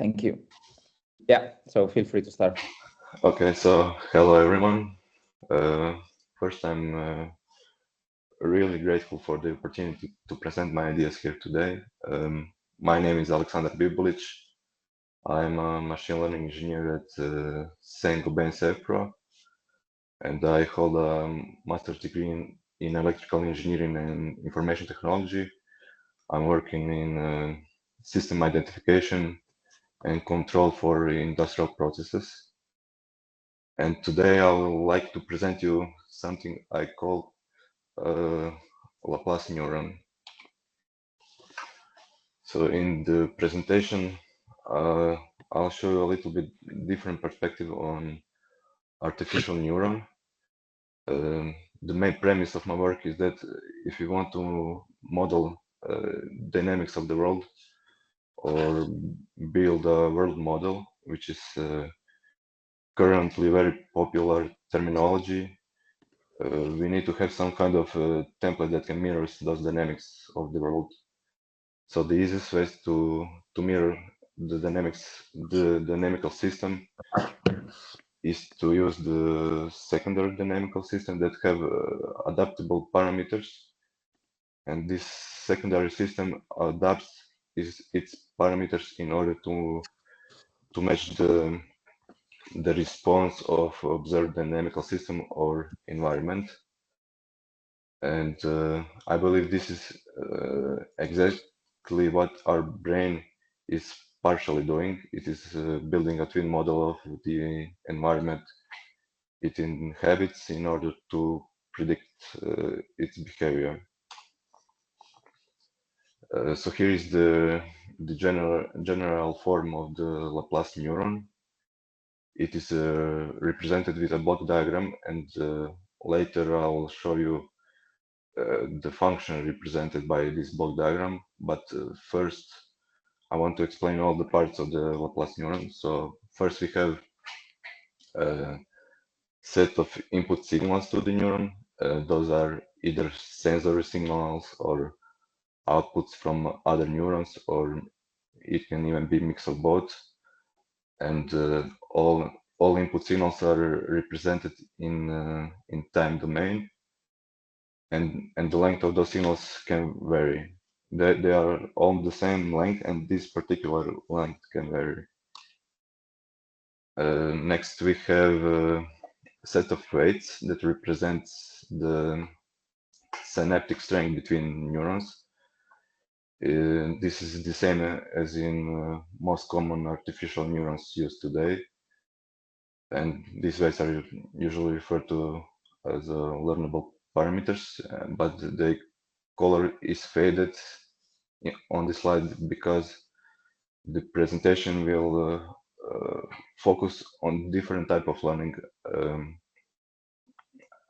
Thank you. Yeah, so feel free to start. Okay, so hello everyone. First, I'm really grateful for the opportunity to present my ideas here today. My name is Aleksandar Bibulic. I'm a machine learning engineer at Saint Gobain Pro, and I hold a master's degree in electrical engineering and information technology. I'm working in system identification and control for industrial processes. And today I would like to present you something I call Laplace neuron. So in the presentation, I'll show you a little bit different perspective on artificial neuron. The main premise of my work is that if you want to model dynamics of the world or build a world model, which is currently very popular terminology, we need to have some kind of template that can mirror those dynamics of the world. So the easiest way to mirror the dynamical system is to use the secondary dynamical system that have adaptable parameters, and this secondary system adapts its parameters in order to match the response of observed dynamical system or environment. And I believe this is exactly what our brain is partially doing. It is building a twin model of the environment it inhabits in order to predict its behavior. So here is the general form of the Laplace neuron. It is represented with a block diagram, and later I'll show you the function represented by this block diagram. But first, I want to explain all the parts of the Laplace neuron. So first we have a set of input signals to the neuron. Those are either sensory signals or outputs from other neurons, or it can even be a mix of both. And all input signals are represented in time domain, and the length of those signals can vary. They are all the same length, and this particular length can vary. Next, we have a set of weights that represents the synaptic strength between neurons. This is the same as in most common artificial neurons used today. And these weights are usually referred to as learnable parameters, but the color is faded on the slide because the presentation will focus on different type of learning.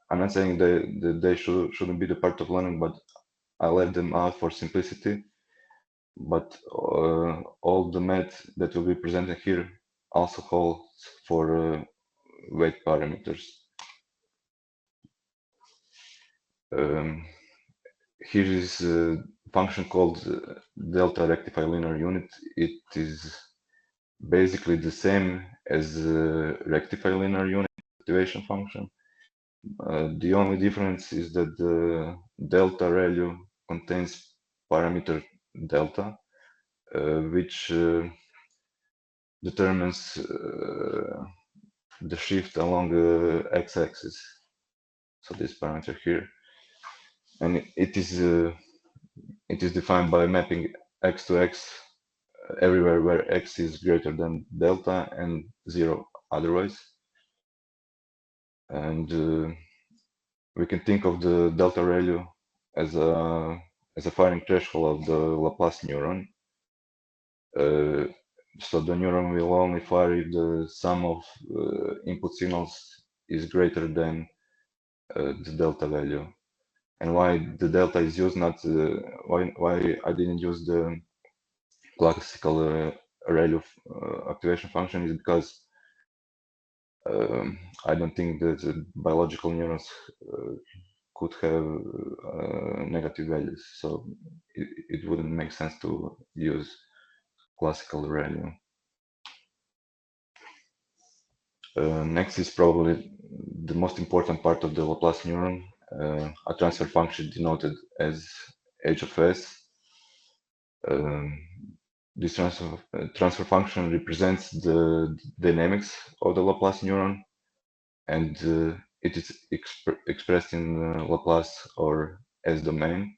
I'm not saying that they shouldn't be the part of learning, but I left them out for simplicity. But all the math that will be presented here also holds for weight parameters. Here is a function called delta rectify linear unit. It is basically the same as rectify linear unit activation function. The only difference is that the delta value contains parameter delta, which determines the shift along the x-axis. So this parameter here, and it is defined by mapping x to x everywhere where x is greater than delta and 0 otherwise. And we can think of the delta value as a firing threshold of the Laplace neuron. So the neuron will only fire if the sum of input signals is greater than the delta value. And why the delta is used, not why I didn't use the classical array of activation function, is because I don't think that biological neurons could have negative values, so it wouldn't make sense to use classical value. Next is probably the most important part of the Laplace neuron, a transfer function denoted as h of s. This transfer function represents the dynamics of the Laplace neuron, and it is expressed in Laplace or S domain.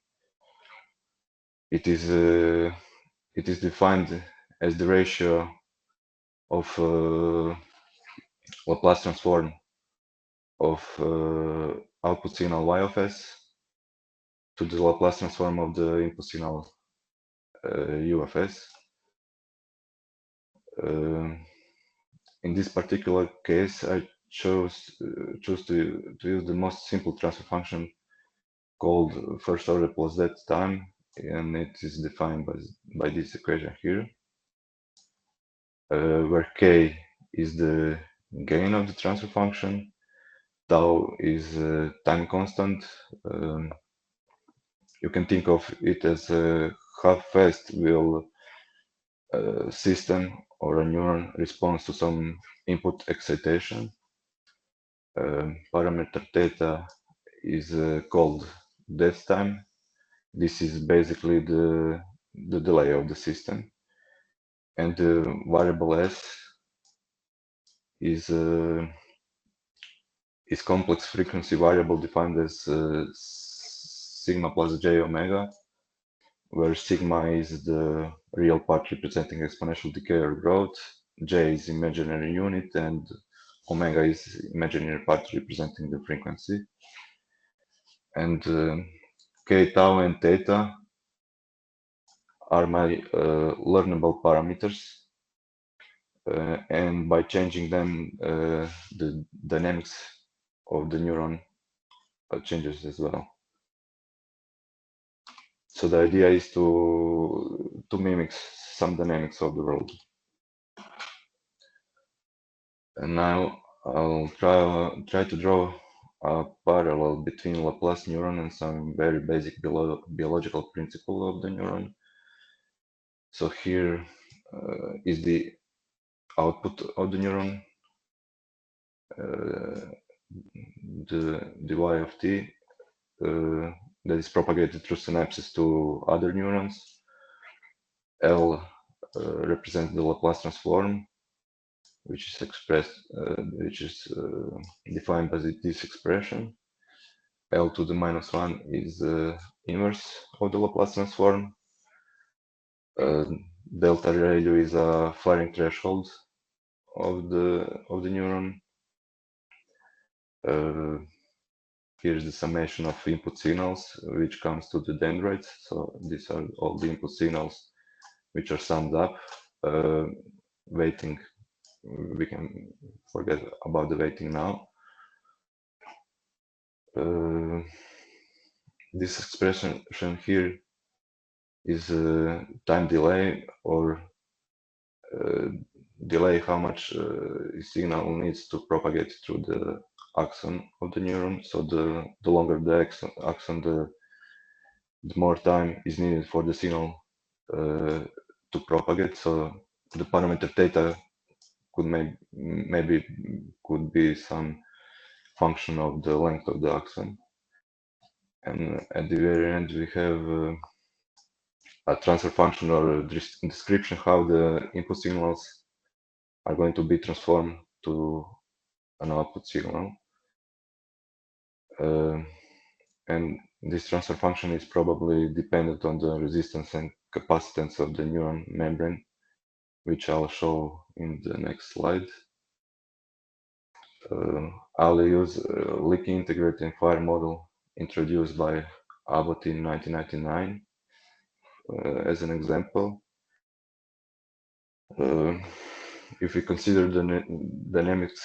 It is defined as the ratio of Laplace transform of output signal y of s to the Laplace transform of the input signal u of s. In this particular case, I choose to use the most simple transfer function called first order plus that time, and it is defined by this equation here, where k is the gain of the transfer function, tau is a time constant. You can think of it as how fast will a system or a neuron responds to some input excitation. Parameter theta is called death time. This is basically the delay of the system. And the variable s is complex frequency variable defined as sigma plus j omega, where sigma is the real part representing exponential decay or growth, j is imaginary unit, and omega is imaginary part representing the frequency. And k, tau, and theta are my learnable parameters. And by changing them, the dynamics of the neuron changes as well. So the idea is to mimic some dynamics of the world. And now I'll try to draw a parallel between Laplace neuron and some very basic biological principle of the neuron. So here is the output of the neuron, the y of t that is propagated through synapses to other neurons. L represents the Laplace transform, which is expressed, defined by this expression. L to the minus 1 is the inverse of the Laplace transform. Delta value is a firing threshold of the neuron. Here's the summation of input signals, which comes to the dendrites. So these are all the input signals which are summed up. Weighting, we can forget about the weighting now. This expression here is time delay, or delay how much signal needs to propagate through the axon of the neuron. So the longer the axon, the more time is needed for the signal to propagate. So the parameter theta could maybe could be some function of the length of the axon. And at the very end, we have a transfer function or a description how the input signals are going to be transformed to an output signal. And this transfer function is probably dependent on the resistance and capacitance of the neuron membrane, which I'll show in the next slide. I'll use a leaky integrated fire model introduced by Abbott in 1999 as an example. If we consider the dynamics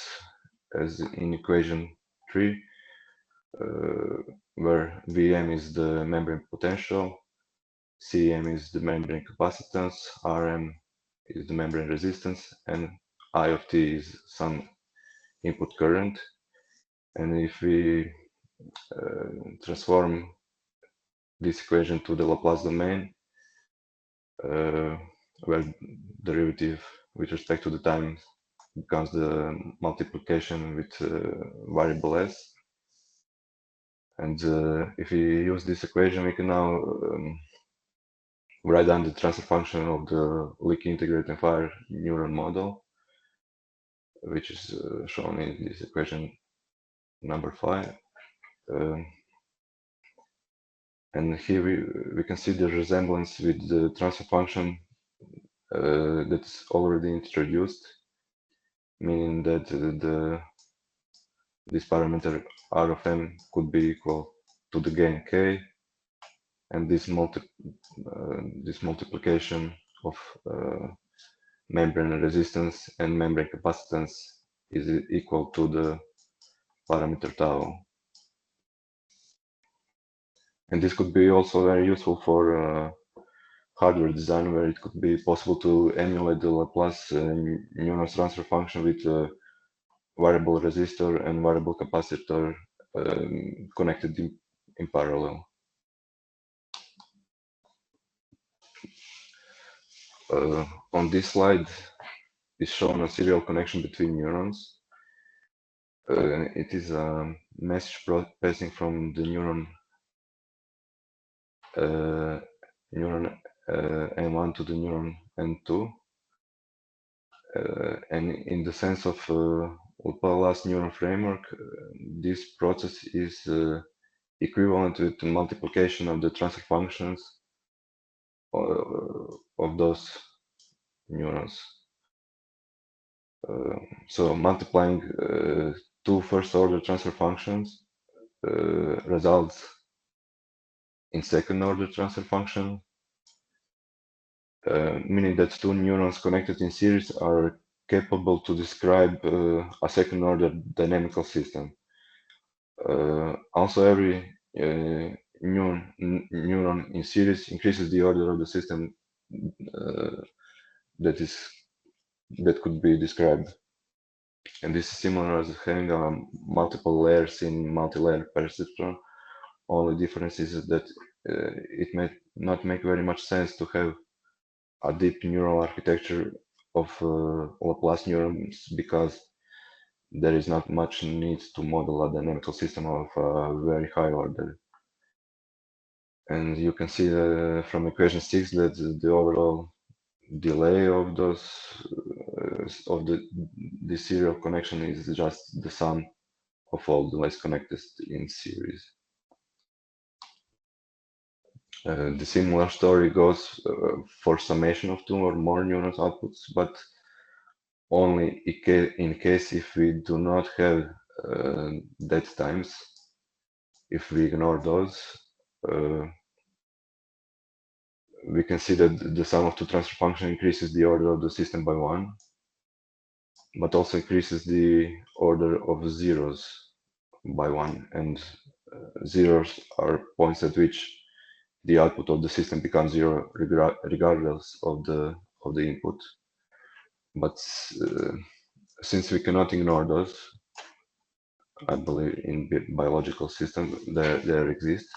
as in equation 3, where Vm is the membrane potential, Cm is the membrane capacitance, Rm is the membrane resistance, and I of t is some input current. And if we transform this equation to the Laplace domain, where derivative with respect to the time becomes the multiplication with variable s. And if we use this equation, we can now write down the transfer function of the leaky integrate and fire neuron model, which is shown in this equation number 5. And here we can see the resemblance with the transfer function that's already introduced, meaning that this parameter R of m could be equal to the gain k, and this multiplication of membrane resistance and membrane capacitance is equal to the parameter tau. And this could be also very useful for hardware design, where it could be possible to emulate the Laplace neurons transfer function with a variable resistor and variable capacitor connected in parallel. On this slide is shown a serial connection between neurons. It is a message passing from the neuron N1 to the neuron N2. And in the sense of Laplace neuron framework, this process is equivalent with the multiplication of the transfer functions of those neurons. So multiplying two first-order transfer functions results in second-order transfer function, meaning that two neurons connected in series are capable to describe a second-order dynamical system. Also, every neuron in series increases the order of the system that could be described. And this is similar as having multiple layers in multi-layer perceptron. Only difference is that it may not make very much sense to have a deep neural architecture of Laplace neurons, because there is not much need to model a dynamical system of very high order. And you can see from equation 6 that the overall delay of those of the serial connection is just the sum of all delays connected in series. The similar story goes for summation of two or more neurons outputs, but only in case if we do not have dead times. If we ignore those, we can see that the sum of two transfer functions increases the order of the system by 1, but also increases the order of zeros by 1, and zeros are points at which the output of the system becomes 0 regardless of the input. But since we cannot ignore those, I believe in biological systems there exist.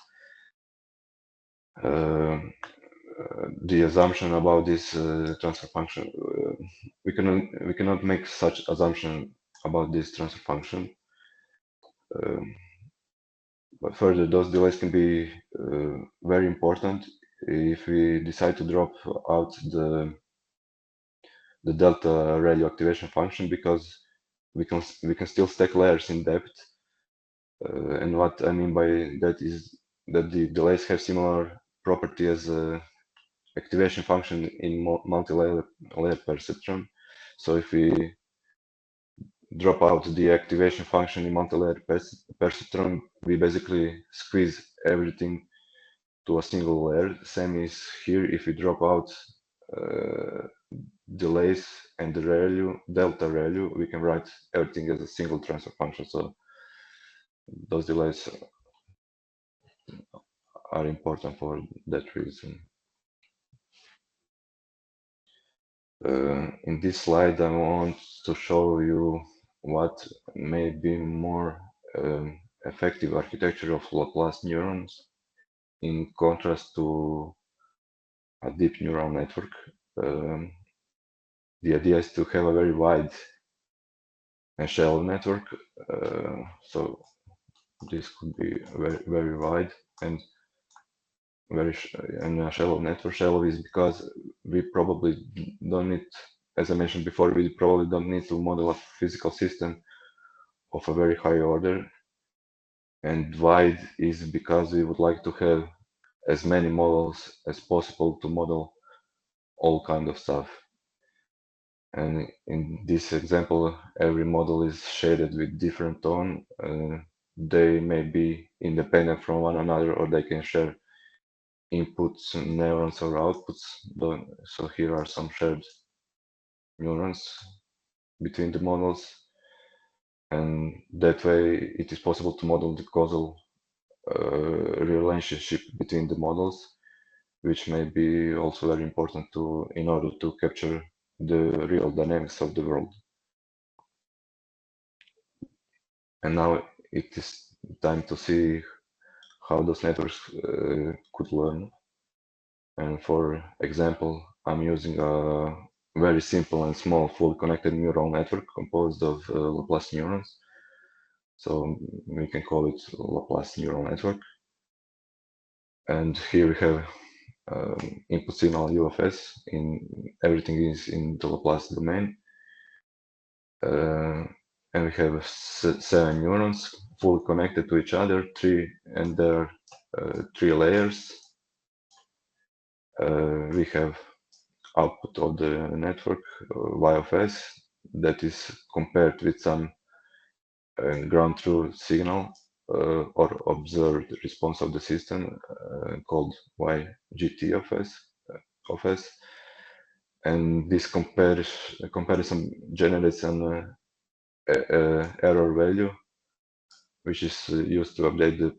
The assumption about this transfer function, we cannot make such assumption about this transfer function. But further, those delays can be very important if we decide to drop out the delta radio activation function, because we can still stack layers in depth. And what I mean by that is that the delays have similar property as activation function in multi-layer perceptron. So if we drop out the activation function in multi-layer perceptron, we basically squeeze everything to a single layer. Same is here. If we drop out delays and the delta value, we can write everything as a single transfer function. So those delays are important for that reason. In this slide, I want to show you what may be more effective architecture of Laplace neurons in contrast to a deep neural network. The idea is to have a very wide a shallow network. So this could be very wide and a shallow network. Shallow is because we probably don't need, as I mentioned before, we probably don't need to model a physical system of a very high order. And wide is because we would like to have as many models as possible to model all kind of stuff. And in this example, every model is shaded with different tone. They may be independent from one another, or they can share inputs, neurons, or outputs. So here are some shared neurons between the models. And that way it is possible to model the causal relationship between the models, which may be also very important in order to capture the real dynamics of the world. And now it is time to see how those networks could learn. And for example, I'm using a very simple and small fully connected neural network composed of Laplace neurons. So we can call it Laplace neural network. And here we have input signal U of S. Everything is in the Laplace domain. And we have 7 neurons fully connected to each other, and there are 3 layers. We have output of the network, Y of S, that is compared with some ground truth signal or observed response of the system called YGT of S. And this comparison generates an error value, which is used to update the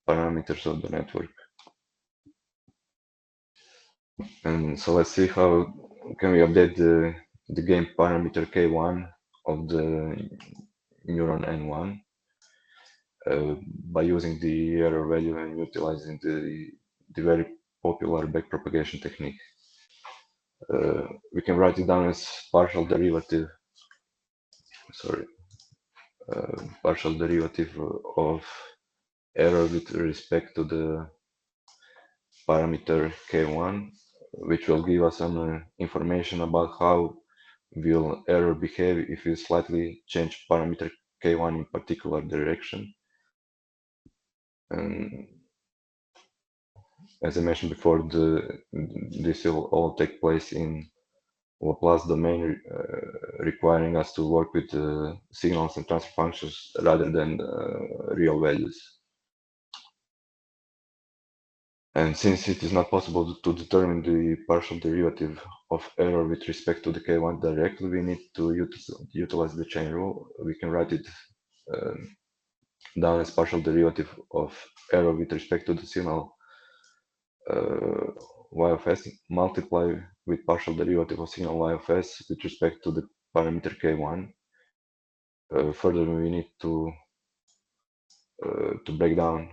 parameters of the network. And so let's see how can we update the gain parameter K1 of the neuron N1 by using the error value and utilizing the very popular backpropagation technique. We can write it down as partial derivative of error with respect to the parameter K1, which will give us some information about how will error behave if you slightly change parameter K1 in particular direction. And as I mentioned before, this will all take place in Laplace domain, requiring us to work with signals and transfer functions rather than real values. And since it is not possible to determine the partial derivative of error with respect to the K1 directly, we need to utilize the chain rule. We can write it down as partial derivative of error with respect to the signal Y of S multiply with partial derivative of signal Y of S with respect to the parameter K1. Further, we need to break down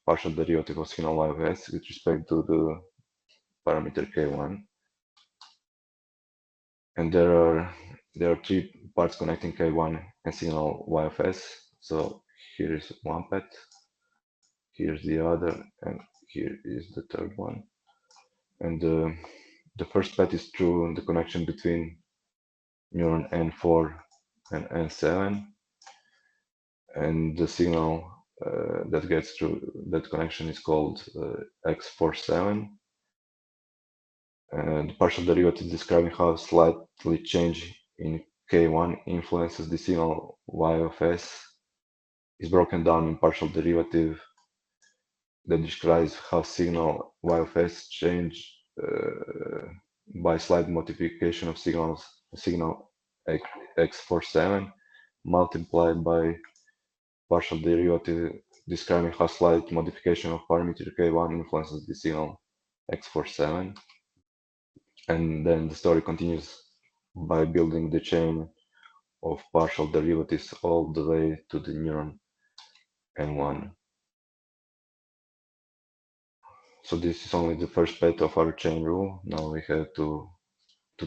partial derivative of signal Y of S with respect to the parameter K1. And there are 3 parts connecting K1 and signal Y of S. So here is one path, here's the other, and here is the third one. And the first path is through the connection between neuron N4 and N7, and the signal that gets through that connection is called X47. The partial derivative describing how slightly change in K1 influences the signal Y of S is broken down in partial derivative that describes how signal Y of S change by slight modification of signal X47 multiplied by partial derivative describing how slight modification of parameter K1 influences the signal X47. And then the story continues by building the chain of partial derivatives all the way to the neuron N1. So this is only the first path of our chain rule. Now we have to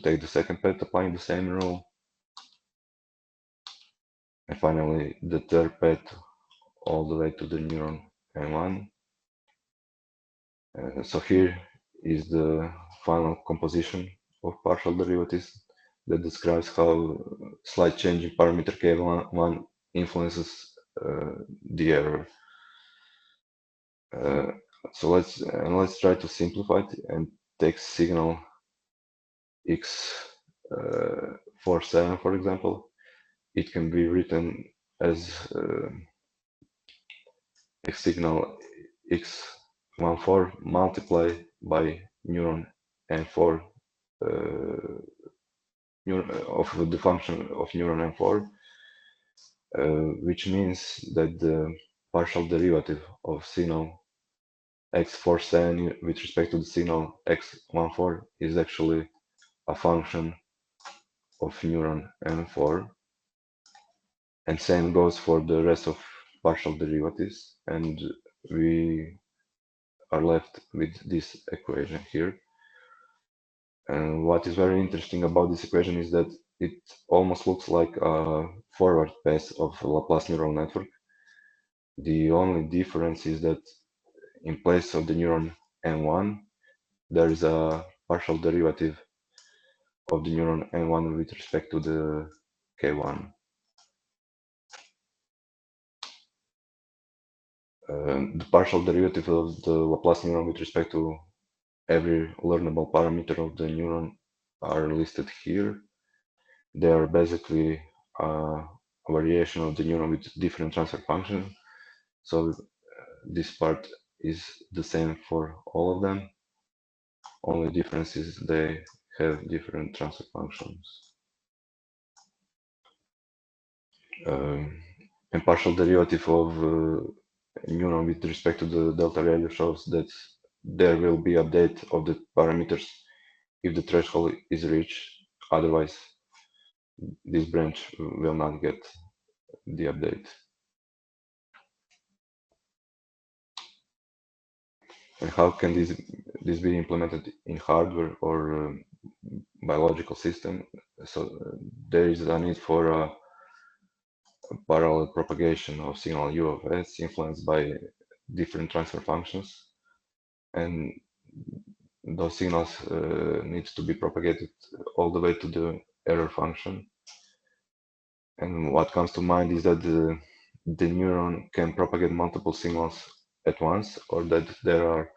take the second path applying the same rule. And finally, the third path all the way to the neuron N1. So here is the final composition of partial derivatives that describes how slight change in parameter K1 influences the error. So let's try to simplify it and take signal x47, for example. It can be written as x signal x14 multiplied by neuron n4 of the function of neuron n4, which means that the partial derivative of signal x47 with respect to the signal x14 is actually a function of neuron n4, and same goes for the rest of partial derivatives, and we are left with this equation here. And what is very interesting about this equation is that it almost looks like a forward pass of a Laplace neural network. The only difference is that in place of the neuron N1, there is a partial derivative of the neuron N1 with respect to the K1. The partial derivative of the Laplace neuron with respect to every learnable parameter of the neuron are listed here. They are basically a variation of the neuron with different transfer functions. So this part is the same for all of them. Only difference is they have different transfer functions. And partial derivative of neuron with respect to the delta value shows that there will be update of the parameters if the threshold is reached. Otherwise, this branch will not get the update. And how can this be implemented in hardware or biological system? So there is a need for a parallel propagation of signal U of S influenced by different transfer functions, and those signals need to be propagated all the way to the error function. And what comes to mind is that the neuron can propagate multiple signals at once, or that there are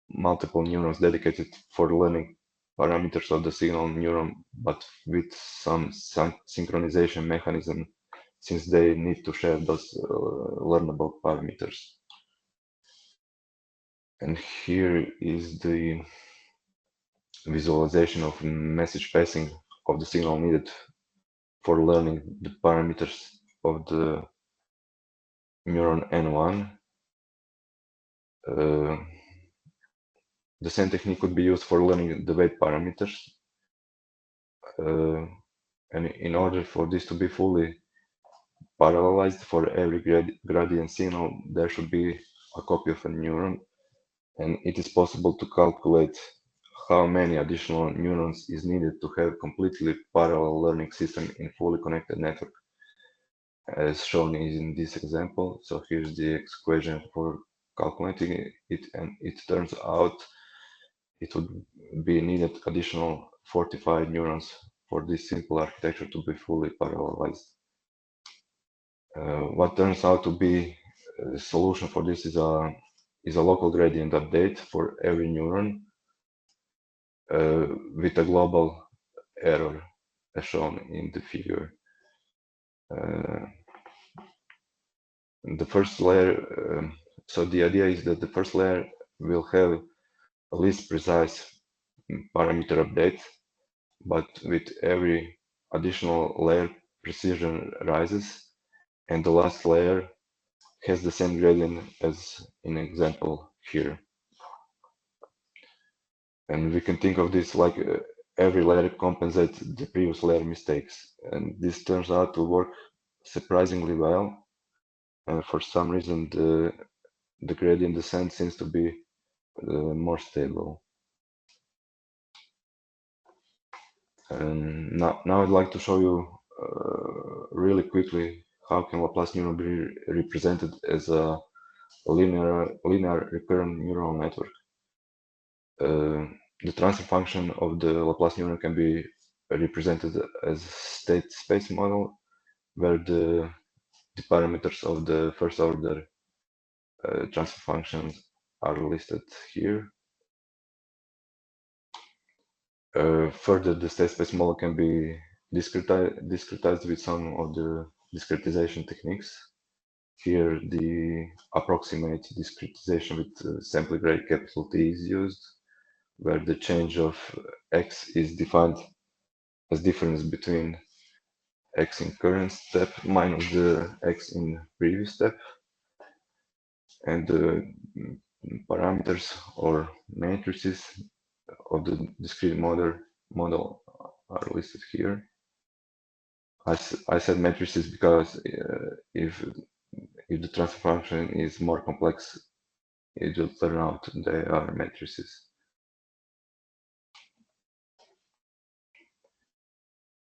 multiple neurons dedicated for learning parameters of the signal neuron, but with some synchronization mechanism, since they need to share those learnable parameters. And here is the visualization of message passing of the signal needed for learning the parameters of the neuron N1. The same technique could be used for learning the weight parameters. And in order for this to be fully parallelized for every gradient signal, there should be a copy of a neuron. And it is possible to calculate how many additional neurons is needed to have completely parallel learning system in fully connected network, as shown in this example. So here's the equation for calculating it, and it turns out it would be needed additional 45 neurons for this simple architecture to be fully parallelized. What turns out to be a solution for this is a local gradient update for every neuron with a global error as shown in the figure. The first layer, so the idea is that the first layer will have a least precise parameter update, but with every additional layer, precision rises, and the last layer has the same gradient as in example here. And we can think of this like every layer compensates the previous layer mistakes, and this turns out to work surprisingly well. And for some reason, the gradient descent seems to be more stable. And now I'd like to show you really quickly how can Laplace neuron be represented as a linear recurrent neural network? The transfer function of the Laplace neuron can be represented as state space model, where the parameters of the first order transfer functions are listed here. Further, the state space model can be discretized with some of the discretization techniques. Here, the approximate discretization with sample grade capital T is used, where the change of x is defined as difference between x in current step minus the x in previous step, and the parameters or matrices of the discrete model are listed here. I said matrices because if the transfer function is more complex, it will turn out they are matrices.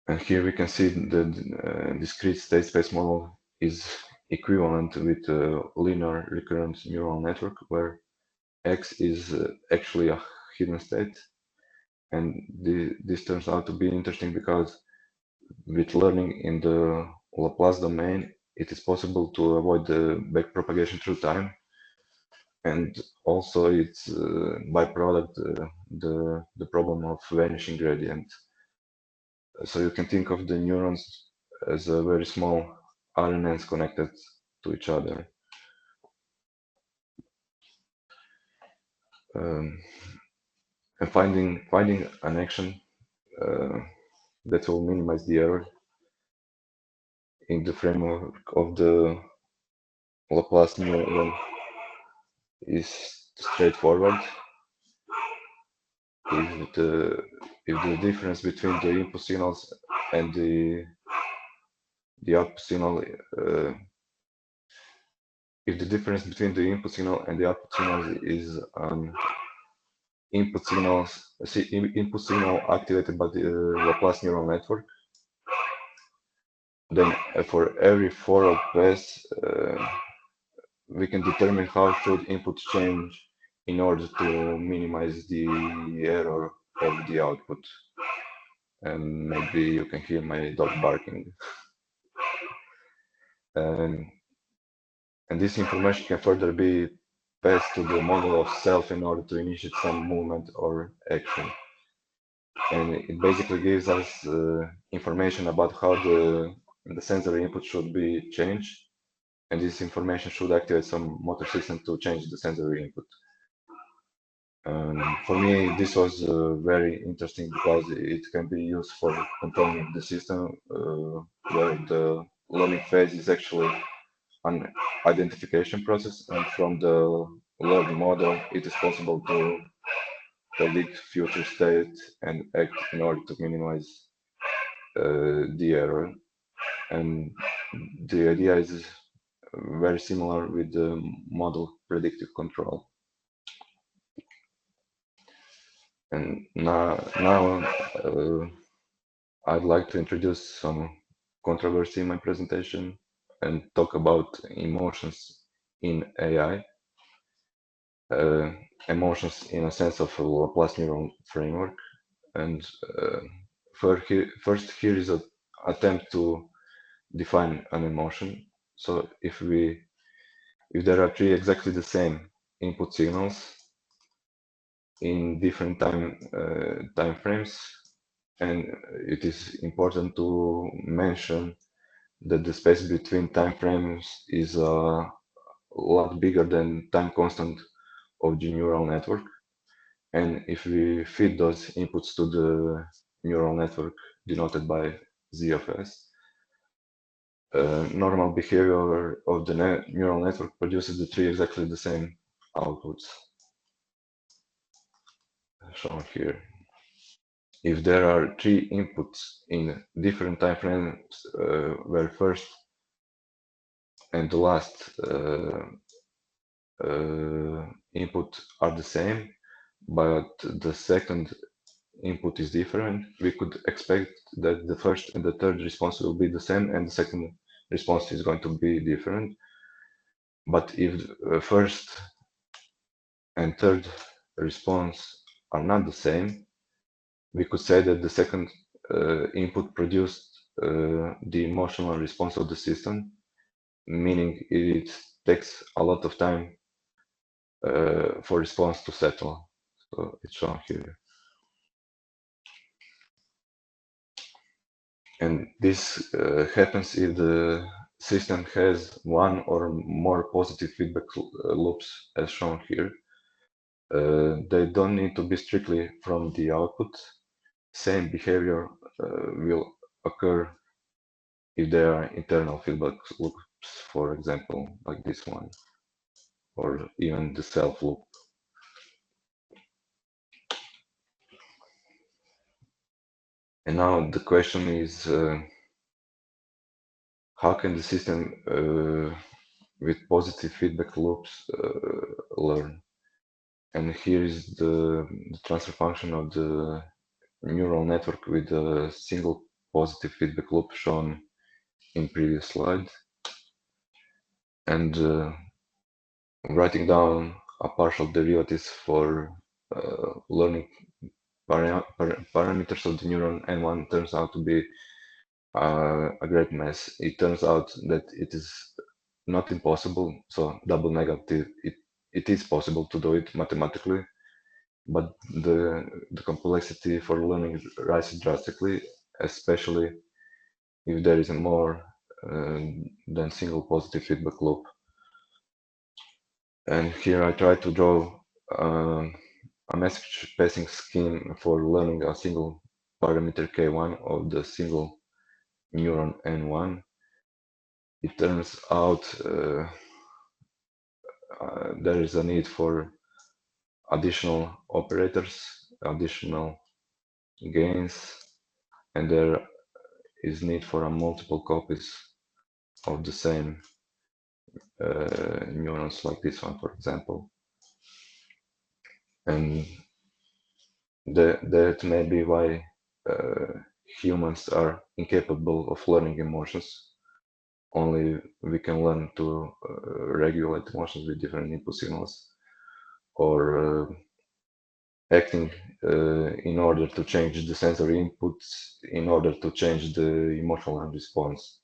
And here we can see the discrete state space model is equivalent with a linear recurrent neural network, where X is actually a hidden state. And this turns out to be interesting because with learning in the Laplace domain, it is possible to avoid the backpropagation through time. And also it's byproduct the problem of vanishing gradient. So you can think of the neurons as a very small RNNs connected to each other. And finding an action that will minimize the error in the framework of the Laplace neuron is straightforward. If the difference between the input signals and the output signal, if the difference between the input signal and the output signal is input signal activated by the Laplace neural network, then for every forward pass, we can determine how should input change in order to minimize the error of the output. And maybe you can hear my dog barking. And this information can further be passed to the model of self in order to initiate some movement or action. And it basically gives us information about how the sensory input should be changed. And this information should activate some motor system to change the sensory input. For me, this was very interesting because it can be used for controlling the system where the learning phase is actually an identification process, and from the learning model, it is possible to predict future state and act in order to minimize the error. And the idea is very similar with the model predictive control. And now I'd like to introduce some controversy in my presentation and talk about emotions in AI. Emotions in a sense of a Laplace neural framework. And first here is an attempt to define an emotion. So if there are three exactly the same input signals in different time frames, and it is important to mention that the space between time frames is a lot bigger than time constant of the neural network. And if we feed those inputs to the neural network denoted by Z of S, normal behavior of the neural network produces the three exactly the same outputs shown here. If there are three inputs in different time frames where first and the last input are the same, but the second input is different, we could expect that the first and the third response will be the same and the second response is going to be different. But if first and third response are not the same, we could say that the second input produced the emotional response of the system, meaning it takes a lot of time for response to settle. So it's shown here. And this happens if the system has one or more positive feedback loops, as shown here. They don't need to be strictly from the output. Same behavior will occur if there are internal feedback loops, for example, like this one, or even the self loop. And now the question is, how can the system with positive feedback loops learn? And here is the transfer function of the neural network with a single positive feedback loop shown in previous slide. And writing down a partial derivatives for learning parameters of the neuron N1 turns out to be a great mess. It turns out that it is not impossible, so double negative, it is possible to do it mathematically, but the complexity for learning rises drastically, especially if there is a more than single positive feedback loop. And here I try to draw a message passing scheme for learning a single parameter K1 of the single neuron N1. It turns out there is a need for additional operators, additional gains, and there is need for a multiple copies of the same neurons, like this one, for example. And that may be why humans are incapable of learning emotions. Only we can learn to regulate emotions with different input signals, or acting in order to change the sensory inputs in order to change the emotional response.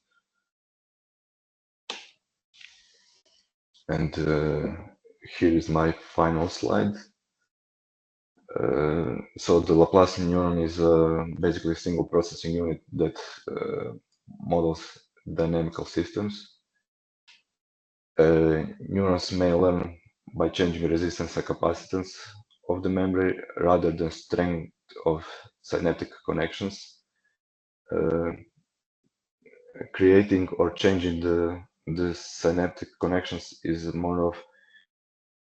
And here is my final slide. So the Laplacian neuron is basically a single processing unit that models dynamical systems. Neurons may learn by changing resistance and capacitance of the memory rather than strength of synaptic connections. Creating or changing the synaptic connections is more of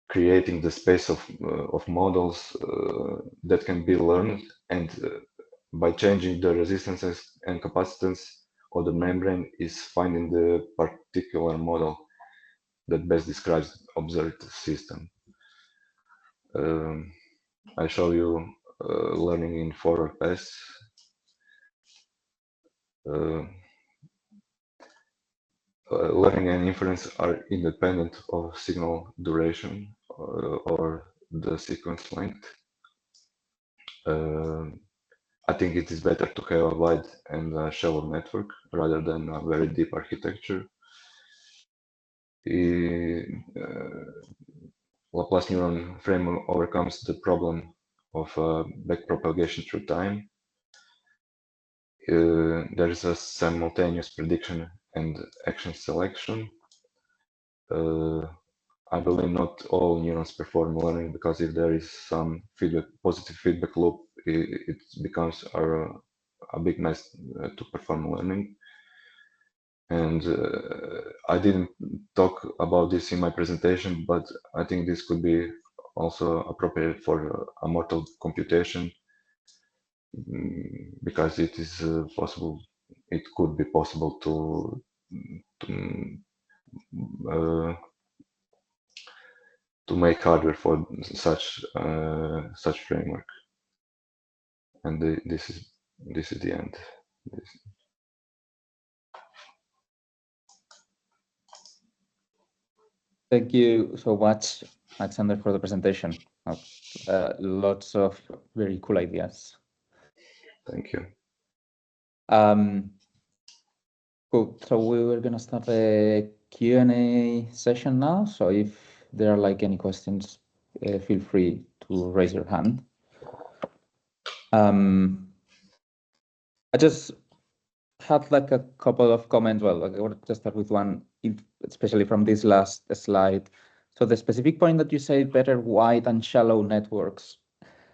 creating the space of models that can be learned, and by changing the resistances and capacitance of the membrane is finding the particular model that best describes observed system. I show you learning in forward paths. Learning and inference are independent of signal duration or the sequence length. I think it is better to have a wide and shallow network rather than a very deep architecture. The Laplace neuron framework overcomes the problem of backpropagation through time. There is a simultaneous prediction and action selection. I believe not all neurons perform learning, because if there is some positive feedback loop, it becomes a big mess to perform learning. And I didn't talk about this in my presentation, but I think this could be also appropriate for a mortal computation, because it is possible, it could be possible to make hardware for such framework. And this is the end. Thank you so much, Alexander, for the presentation. Lots of very cool ideas. Thank you. Cool. So we were going to start a Q&A session now. So if there are like any questions, feel free to raise your hand. I just had like a couple of comments. Well, I want to start with one, especially from this last slide. So the specific point that you say better wide and shallow networks.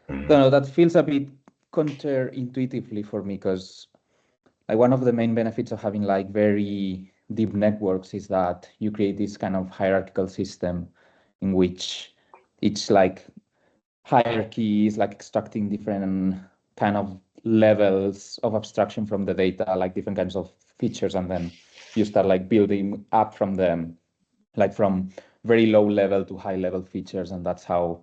No, that feels a bit counterintuitively for me, because like one of the main benefits of having like very deep networks is that you create this kind of hierarchical system in which each like hierarchy is like extracting different kind of levels of abstraction from the data, like different kinds of features, and then you start like building up from them, like from very low level to high level features, and that's how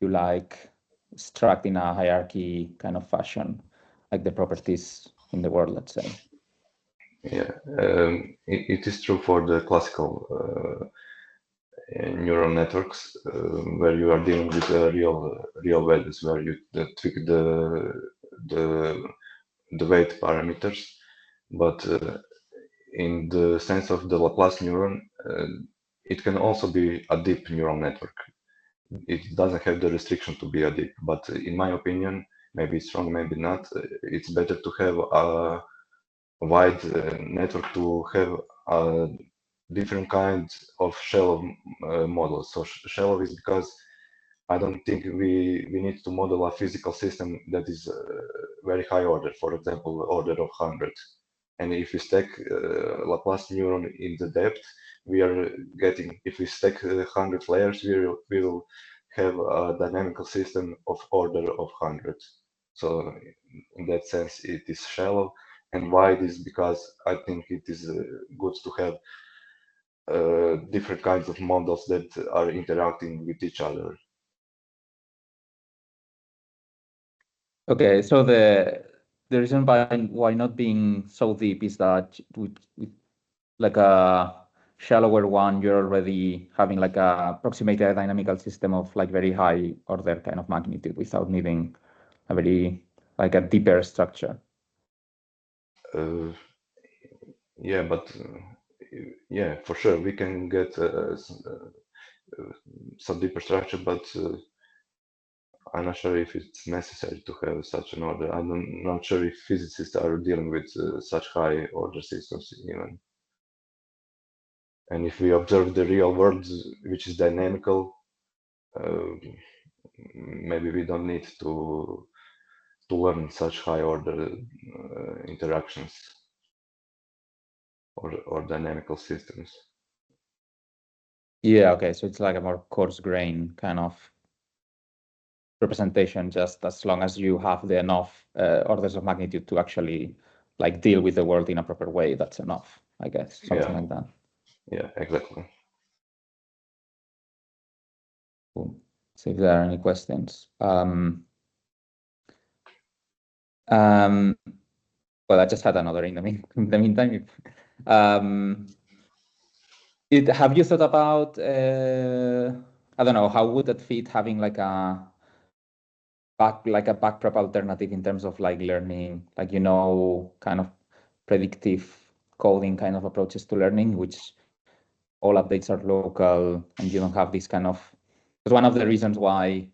you like extract in a hierarchy kind of fashion, like the properties in the world, let's say. Yeah, it is true for the classical neural networks where you are dealing with real values, where you tweak the weight parameters. But in the sense of the Laplace neuron, it can also be a deep neural network. It doesn't have the restriction to be a deep, but in my opinion, maybe it's wrong, maybe not. It's better to have a wide network to have different kinds of shallow models. So shallow is because I don't think we need to model a physical system that is very high order, for example, order of 100. And if we stack Laplace neuron in the depth, we are getting, if we stack 100 layers, we will have a dynamical system of order of 100. So in that sense, it is shallow. And wide is because I think it is good to have different kinds of models that are interacting with each other. Okay, so the reason why not being so deep is that with like a shallower one, you're already having like a approximated dynamical system of like very high order kind of magnitude without needing a very like a deeper structure. Yeah, but yeah, for sure we can get some deeper structure, but I'm not sure if it's necessary to have such an order. I'm not sure if physicists are dealing with such high order systems even. And if we observe the real world, which is dynamical, maybe we don't need to learn such high order interactions or dynamical systems. Yeah, okay, so it's like a more coarse grain kind of representation, just as long as you have the enough orders of magnitude to actually like deal with the world in a proper way, that's enough, I guess, something like that. Yeah, exactly. Cool. See if there are any questions. Well, I just had another in the meantime. Have you thought about, I don't know, how would that fit having like a backprop alternative in terms of like learning, like, kind of predictive coding kind of approaches to learning, which all updates are local and you don't have this kind of, because one of the reasons why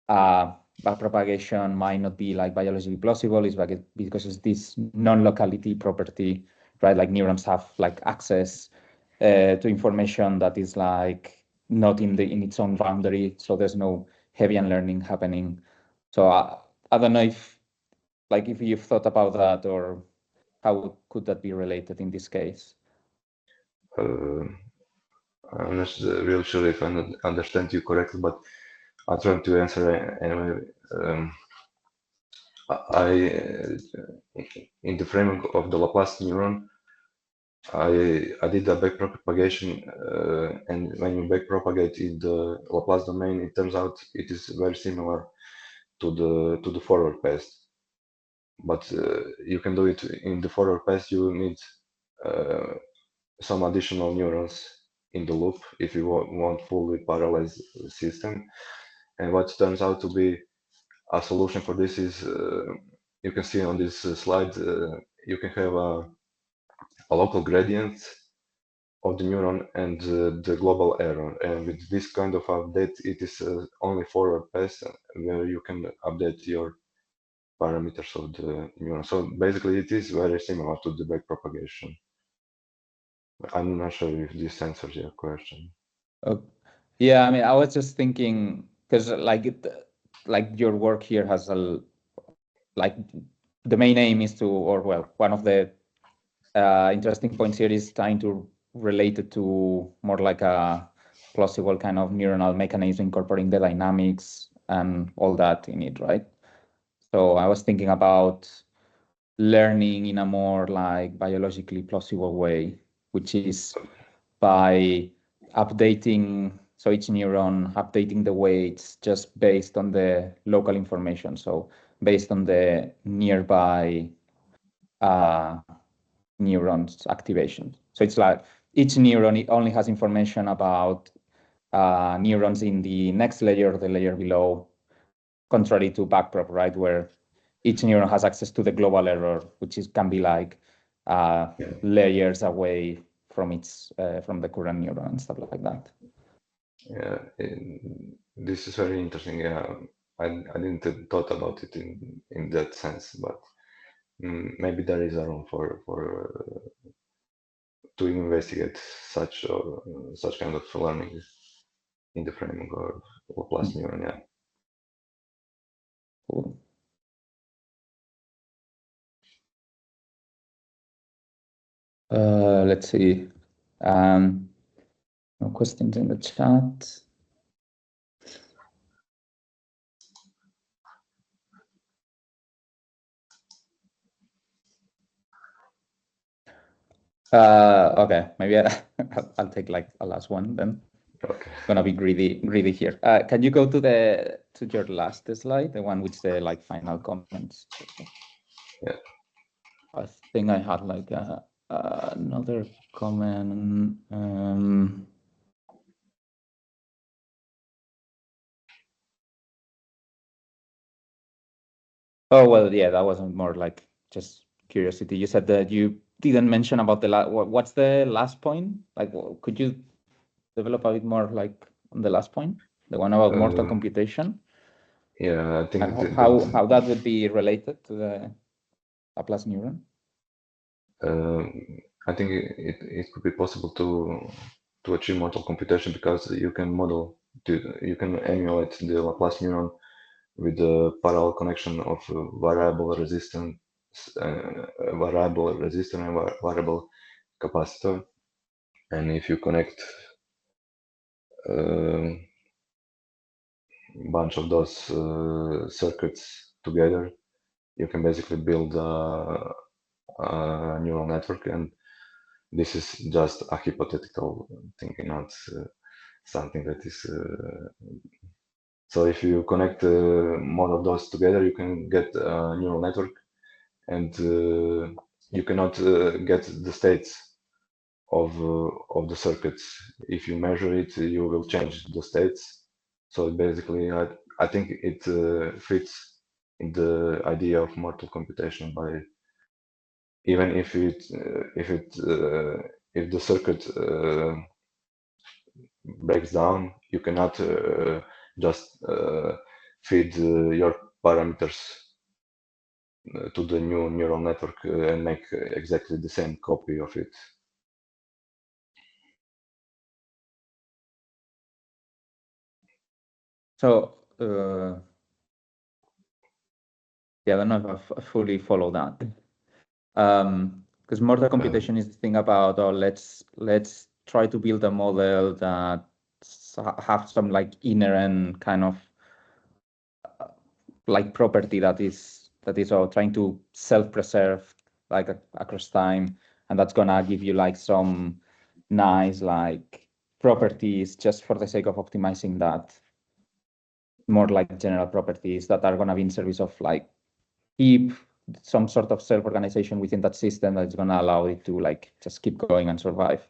backpropagation might not be like biologically plausible is because it's this non-locality property, right? Like neurons have like access to information that is like not in its own boundary, so there's no Hebbian learning happening. So I don't know if you've thought about that, or how could that be related in this case? I'm not really sure if I understand you correctly, but I'll try to answer anyway. In the framework of the Laplace neuron, I did a backpropagation, and when you backpropagate in the Laplace domain, it turns out it is very similar to the forward path. But you can do it in the forward path. You need some additional neurons in the loop if you want fully parallel system. And what turns out to be a solution for this is you can see on this slide you can have a local gradient of the neuron and the global error. And with this kind of update, it is only forward pass where you can update your parameters of the neuron. So basically, it is very similar to the backpropagation. I'm not sure if this answers your question. Yeah, I mean, I was just thinking because like your work here has like the main aim is to, or well, one of the interesting points here is trying to relate it to more like a plausible kind of neuronal mechanism incorporating the dynamics and all that in it, right? So I was thinking about learning in a more like biologically plausible way, which is by updating, so each neuron updating the weights just based on the local information. So based on the nearby neurons activation. So it's like each neuron, it only has information about neurons in the next layer or the layer below, contrary to backprop, right, where each neuron has access to the global error, which can be like layers away from its from the current neuron and stuff like that. Yeah, this is very interesting. Yeah, I didn't thought about it in that sense, but maybe there is a room for to investigate such kind of learning in the framework of Laplace neuron. Yeah. Cool. Let's see. No questions in the chat. Okay, maybe I'll take like a last one then. Okay. Gonna be greedy here. Can you go to your last slide, the one with the like final comments? Yeah. I think I had like another comment. Oh well, yeah, that wasn't more like just curiosity. You said that you didn't mention about the what's the last point? Like, could you develop a bit more like on the last point, the one about mortal computation? Yeah, I think And how that would be related to the Laplace neuron? I think it could be possible to achieve mortal computation because you can you can emulate the Laplace neuron with the parallel connection of variable resistance, variable resistor and variable capacitor. And if you connect a bunch of those circuits together, you can basically build a neural network. And this is just a hypothetical thing, not something that is. So if you connect more of those together, you can get a neural network, and you cannot get the states of the circuits. If you measure it, you will change the states. So basically, I think it fits in the idea of mortal computation by even if the circuit breaks down, you cannot just feed your parameters to the new neural network and make exactly the same copy of it. So yeah, I don't know if I fully follow that. Because mortal computation is the thing about, oh, let's try to build a model that have some like inherent kind of like property that is trying to self-preserve like across time, and that's gonna give you like some nice like properties just for the sake of optimizing that, more like general properties that are gonna be in service of like keep some sort of self-organization within that system that's gonna allow it to like just keep going and survive.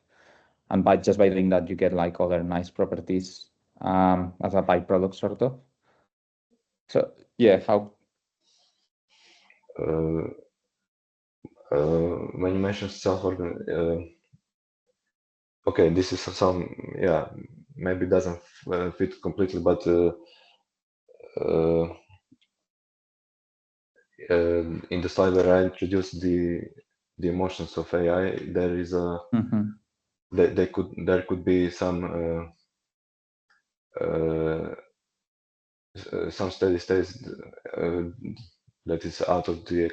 and by doing that, you get like other nice properties as a byproduct, sort of. So yeah, how? When you mention self-organ, okay, this is some, yeah, maybe doesn't fit completely, but in the slide where I introduced the emotions of AI, there is a there could be some steady states that is out of the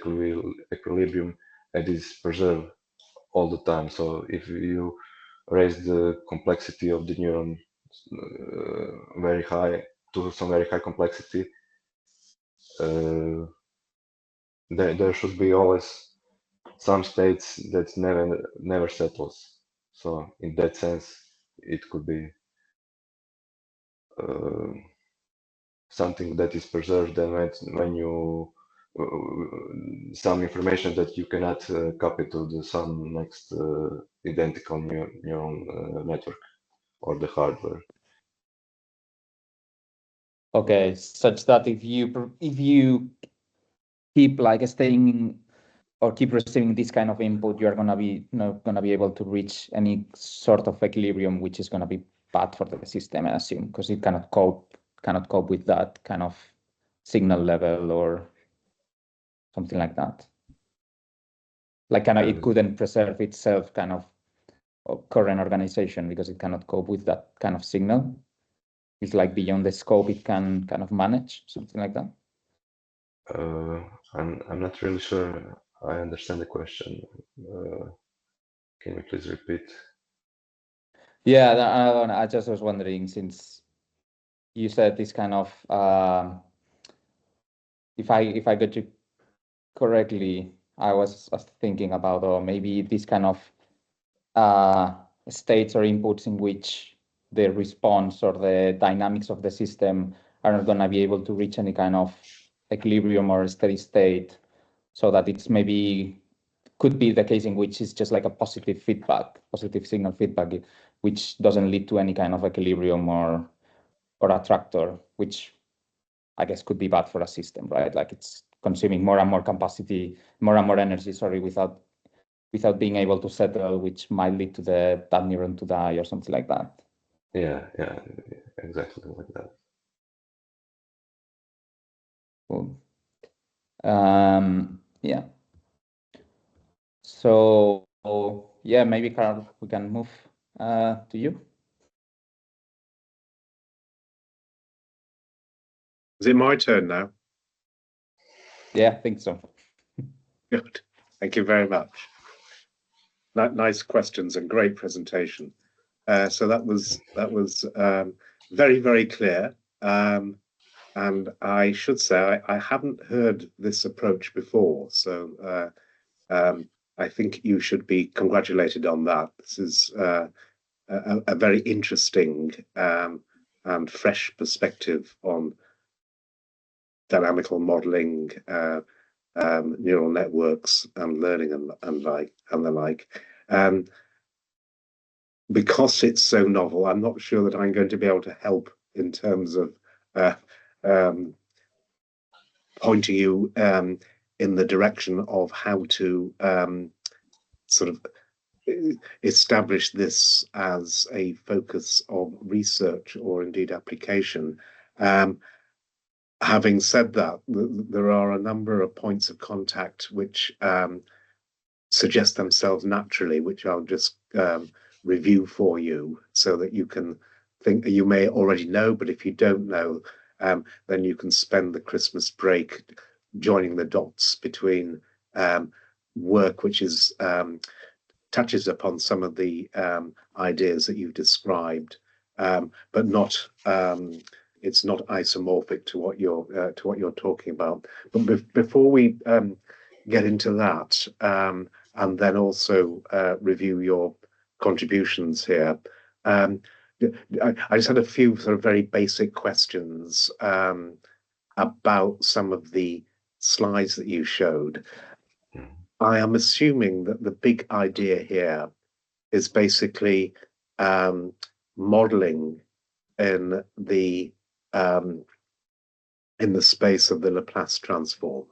equilibrium and is preserved all the time. So if you raise the complexity of the neuron very high to some very high complexity, there should be always some states that never settles. So in that sense, it could be something that is preserved, and when you some information that you cannot copy to some next identical neuron network or the hardware. Okay, such that if you keep like staying or keep receiving this kind of input, you are gonna be not gonna be able to reach any sort of equilibrium, which is gonna be bad for the system, I assume, because it cannot cope with that kind of signal level or something like that. Like it couldn't preserve itself kind of current organization because it cannot cope with that kind of signal. It's like beyond the scope it can kind of manage, something like that. I'm not really sure I understand the question. Can you please repeat? Yeah, I don't know. I just was wondering, since you said this kind of if I got you correctly, I was thinking about, or maybe this kind of states or inputs in which the response or the dynamics of the system are not going to be able to reach any kind of equilibrium or steady state, so that it's maybe could be the case in which it's just like a positive signal feedback, which doesn't lead to any kind of equilibrium or attractor, which I guess could be bad for a system, right? Like it's consuming more and more capacity, more and more energy, sorry, without being able to settle, which might lead to that neuron to die or something like that. Yeah, exactly like that. Cool. Yeah. So yeah, maybe Carl, we can move to you. Is it my turn now? Yeah, I think so. Good. Thank you very much. Nice questions and great presentation. So that was very, very clear. And I should say I haven't heard this approach before. So I think you should be congratulated on that. This is a very interesting and fresh perspective on dynamical modeling, neural networks, and learning and the like. Because it's so novel, I'm not sure that I'm going to be able to help in terms of pointing you in the direction of how to sort of establish this as a focus of research or indeed application. Having said that, there are a number of points of contact which suggest themselves naturally, which I'll just review for you so that you can think. You may already know, but if you don't know, then you can spend the Christmas break joining the dots between work which is touches upon some of the ideas that you've described, but not it's not isomorphic to what you're talking about. But before we get into that, and then also review your contributions here, I just had a few sort of very basic questions about some of the slides that you showed. I am assuming that the big idea here is basically modeling in the space of the Laplace transform.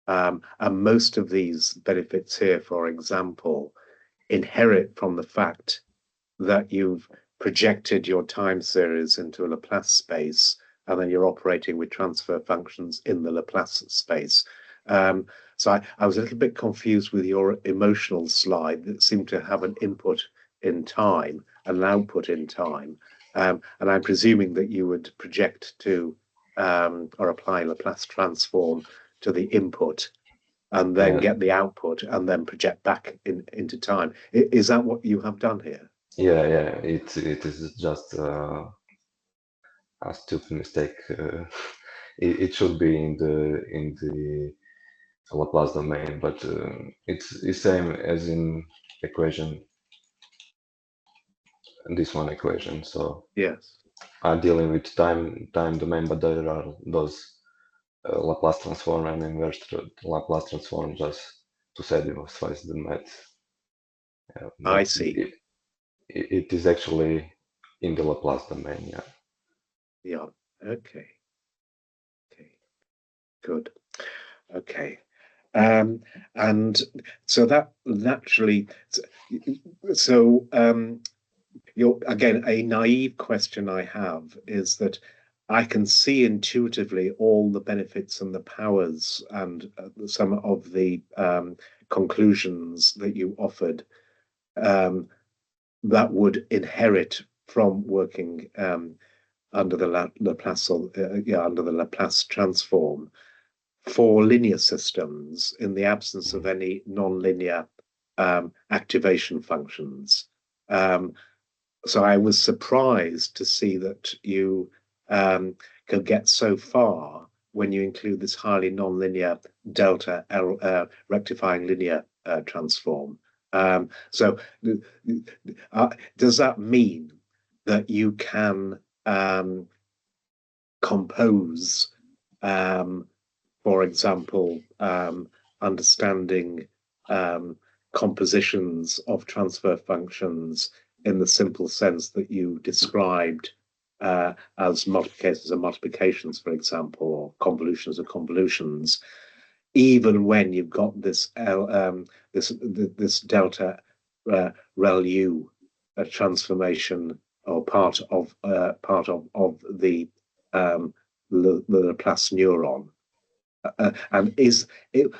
And most of these benefits here, for example, inherit from the fact that you've projected your time series into a Laplace space, and then you're operating with transfer functions in the Laplace space. So I was a little bit confused with your emotional slide that seemed to have an input in time and an output in time. And I'm presuming that you would project to or apply Laplace transform to the input and then get the output and then project back into time. Is that what you have done here? Yeah, it is just a stupid mistake. It should be in the Laplace domain, but it's the same as in equation, this one equation. So yes, I'm dealing with time domain, but there are those Laplace transform and inverse Laplace transform just to satisfy the math. I see. It is actually in the Laplace domain. Yeah. Yeah. Okay. Okay. Good. Okay. And so that naturally, so again, a naive question I have is that I can see intuitively all the benefits and the powers and some of the conclusions that you offered that would inherit from working under the Laplace under the Laplace transform for linear systems in the absence of any nonlinear activation functions. So I was surprised to see that you could get so far when you include this highly nonlinear delta L rectifying linear transform. So does that mean that you can compose, for example, understanding compositions of transfer functions in the simple sense that you described as multiplications of multiplications, for example, or convolutions of convolutions, even when you've got this this delta ReLU transformation or part of the Laplace neuron. And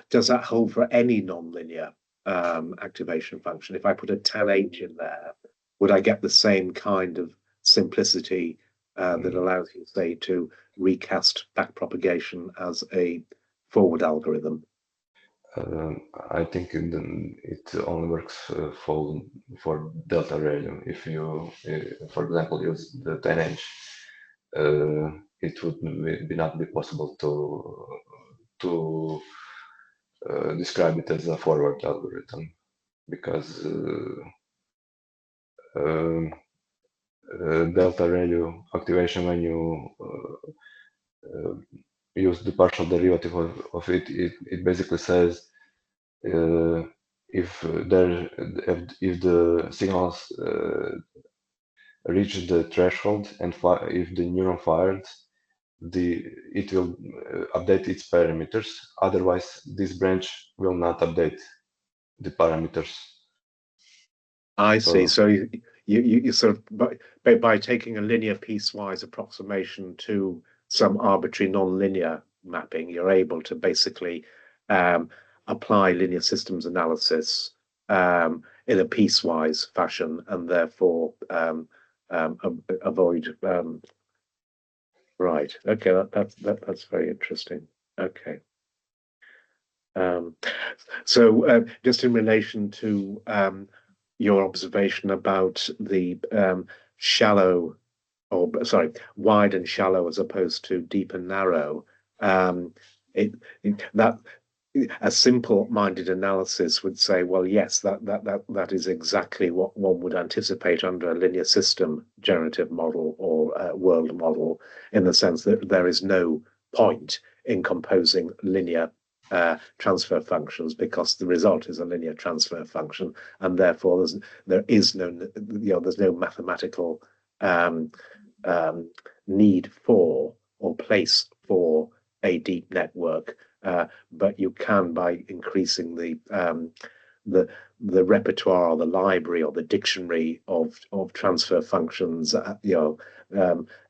does that hold for any nonlinear activation function? If I put a tan H in there, would I get the same kind of simplicity that allows you, say, to recast backpropagation as a forward algorithm? I think it only works for delta ReLU. If you, for example, use the 10H, it would not be possible to describe it as a forward algorithm because delta ReLU activation, when you use the partial derivative of it, it basically says if the signals reach the threshold and if the neuron fired, it will update its parameters. Otherwise, this branch will not update the parameters. I see. So you sort of by taking a linear piecewise approximation to some arbitrary nonlinear mapping, you're able to basically apply linear systems analysis in a piecewise fashion, and therefore avoid. Right. Okay. That's very interesting. Okay. So just in relation to your observation about the shallow, or sorry, wide and shallow as opposed to deep and narrow, that a simple-minded analysis would say, well, yes, that is exactly what one would anticipate under a linear system generative model or world model, in the sense that there is no point in composing linear transfer functions, because the result is a linear transfer function, and therefore there's no mathematical need for or place for a deep network, but you can, by increasing the repertoire or the library or the dictionary of transfer functions,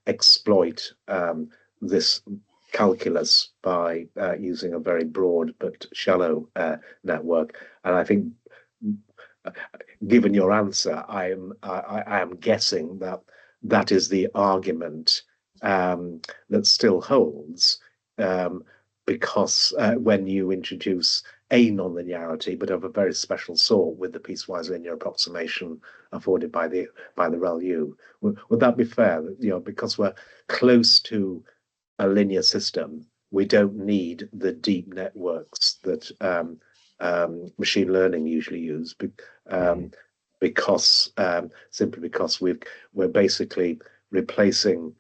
exploit this calculus by using a very broad but shallow network. And I think, given your answer, I am guessing that that is the argument that still holds, because when you introduce a nonlinearity, but of a very special sort, with the piecewise linear approximation afforded by the ReLU. Would that be fair? Because we're close to a linear system, we don't need the deep networks that machine learning usually use, because simply because we're basically replacing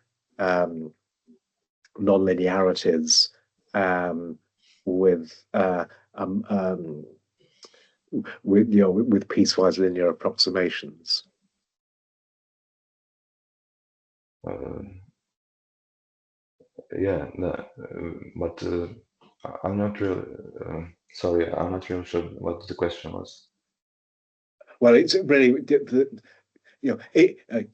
nonlinearities with piecewise linear approximations. Yeah, but I'm not really sorry. I'm not really sure what the question was. Well, it's really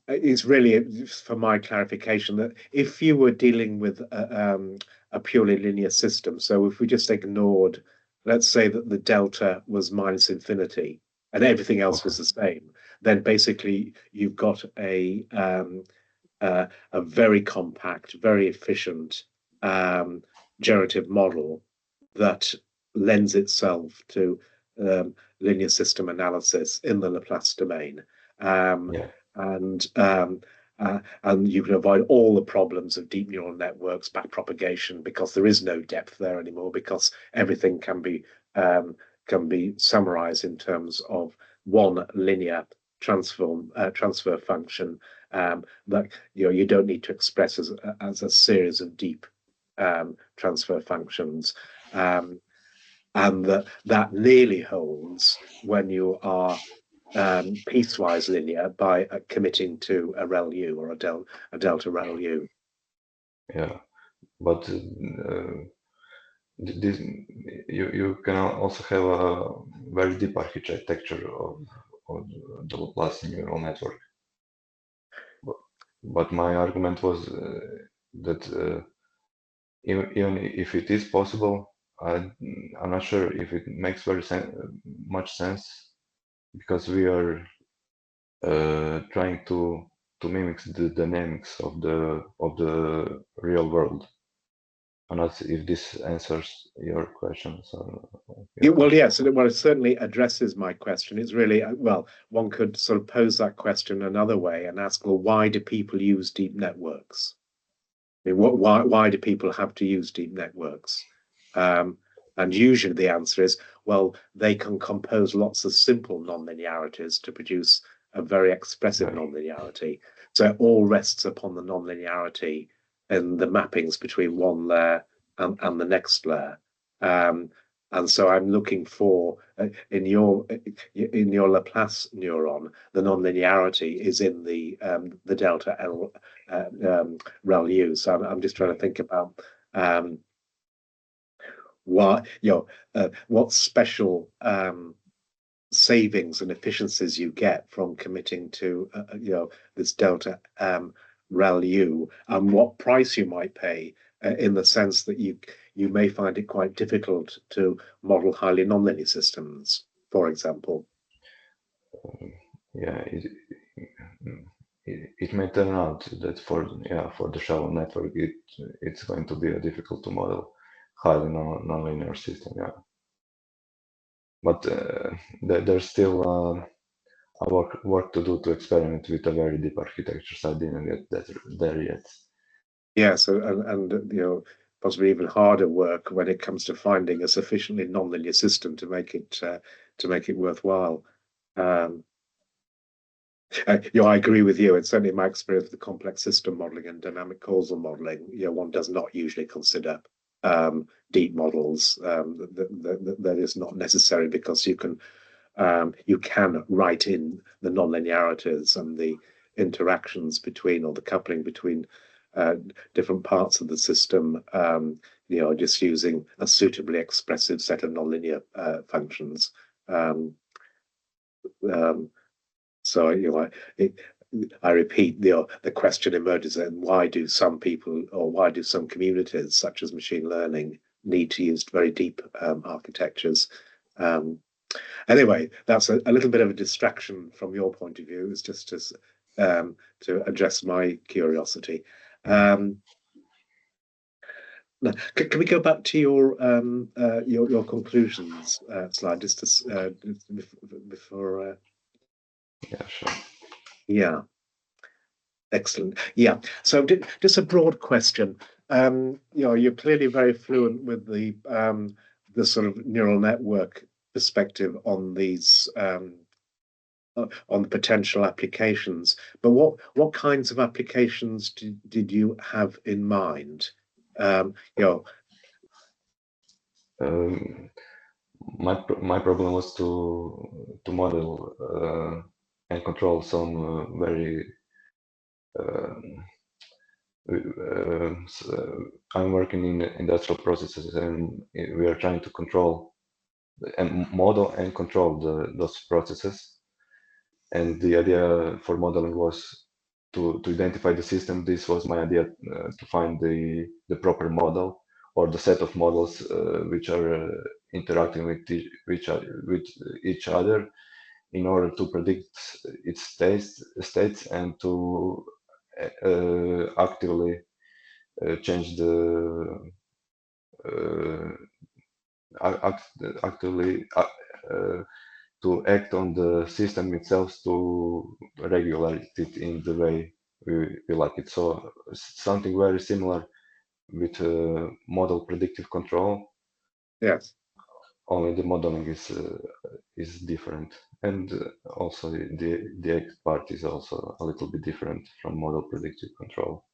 it's really, for my clarification, that if you were dealing with a purely linear system, so if we just ignored, let's say that the delta was minus infinity and everything else was the same, then basically you've got a very compact, very efficient generative model that lends itself to linear system analysis in the Laplace domain. And you can avoid all the problems of deep neural networks, backpropagation, because there is no depth there anymore, because everything can be summarized in terms of one linear transfer function that you don't need to express as a series of deep transfer functions. And that nearly holds when you are piecewise linear by committing to a ReLU or a delta ReLU. Yeah, but this, you can also have a very deep architecture of the Laplacian neural network. But my argument was that even if it is possible, I'm not sure if it makes much sense, because we are trying to mimic the dynamics of the real world. I'm not if this answers your question. Well, yes, well, it certainly addresses my question. It's really, well, one could sort of pose that question another way and ask, well, why do people use deep networks? I mean, why do people have to use deep networks? And usually the answer is, well, they can compose lots of simple nonlinearities to produce a very expressive nonlinearity. So it all rests upon the nonlinearity and the mappings between one layer and the next layer. And so I'm looking for, in your Laplace neuron, the nonlinearity is in the delta L ReLU. So I'm just trying to think about what special savings and efficiencies you get from committing to this delta ReLU, and what price you might pay, in the sense that you may find it quite difficult to model highly nonlinear systems, for example. Yeah, it may turn out that for the shallow network it's going to be difficult to model highly nonlinear system. Yeah, but there's still work to do to experiment with a very deep architecture. So I didn't get there yet. Yes, and possibly even harder work when it comes to finding a sufficiently nonlinear system to make it worthwhile. I agree with you. It's certainly in my experience with the complex system modeling and dynamic causal modeling, one does not usually consider deep models. That is not necessary, because you can write in the nonlinearities and the interactions between, or the coupling between different parts of the system, just using a suitably expressive set of nonlinear functions. So I repeat, the question emerges: and why do some people, or why do some communities, such as machine learning, need to use very deep architectures? Anyway, that's a little bit of a distraction from your point of view. It's just to address my curiosity. Now, can we go back to your conclusions slide, just to, before? Yeah, sure. Yeah. Excellent. Yeah. So just a broad question. You're clearly very fluent with the sort of neural network perspective on these on potential applications. But what kinds of applications did you have in mind? My problem was to model and control some very I'm working in industrial processes, and we are trying to control and model and control those processes. And the idea for modeling was to identify the system. This was my idea, to find the proper model, or the set of models which are interacting with each other, in order to predict its states and to actively change the actively to act on the system itself to regulate it in the way we like it. So something very similar with model predictive control. Yes. Only the modeling is different, and also the act part is also a little bit different from model predictive control.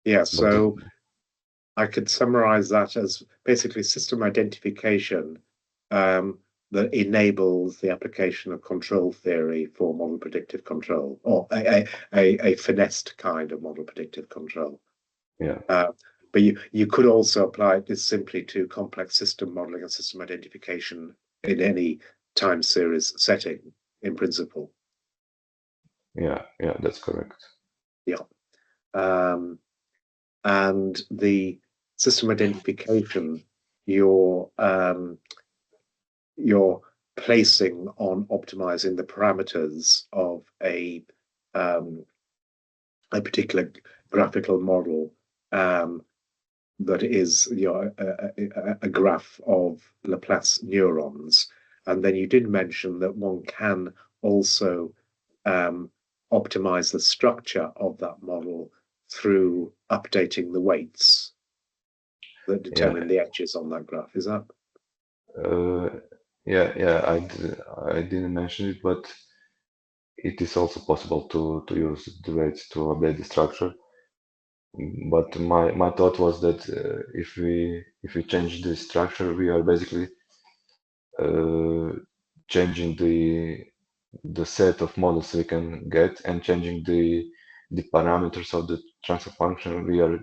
Yeah. So I could summarize that as basically system identification that enables the application of control theory for model predictive control, or a finessed kind of model predictive control. Yeah. But you could also apply this simply to complex system modeling and system identification in any time series setting, in principle. Yeah, that's correct. Yeah. And the system identification, you're placing on optimizing the parameters of a particular graphical model that is a graph of Laplace neurons. And then you did mention that one can also optimize the structure of that model through updating the weights that determine the edges on that graph. Is that? I didn't mention it, but it is also possible to use the weights to update the structure. But my thought was that if we change the structure, we are basically changing the set of models we can get, and changing the parameters of the transfer function. We are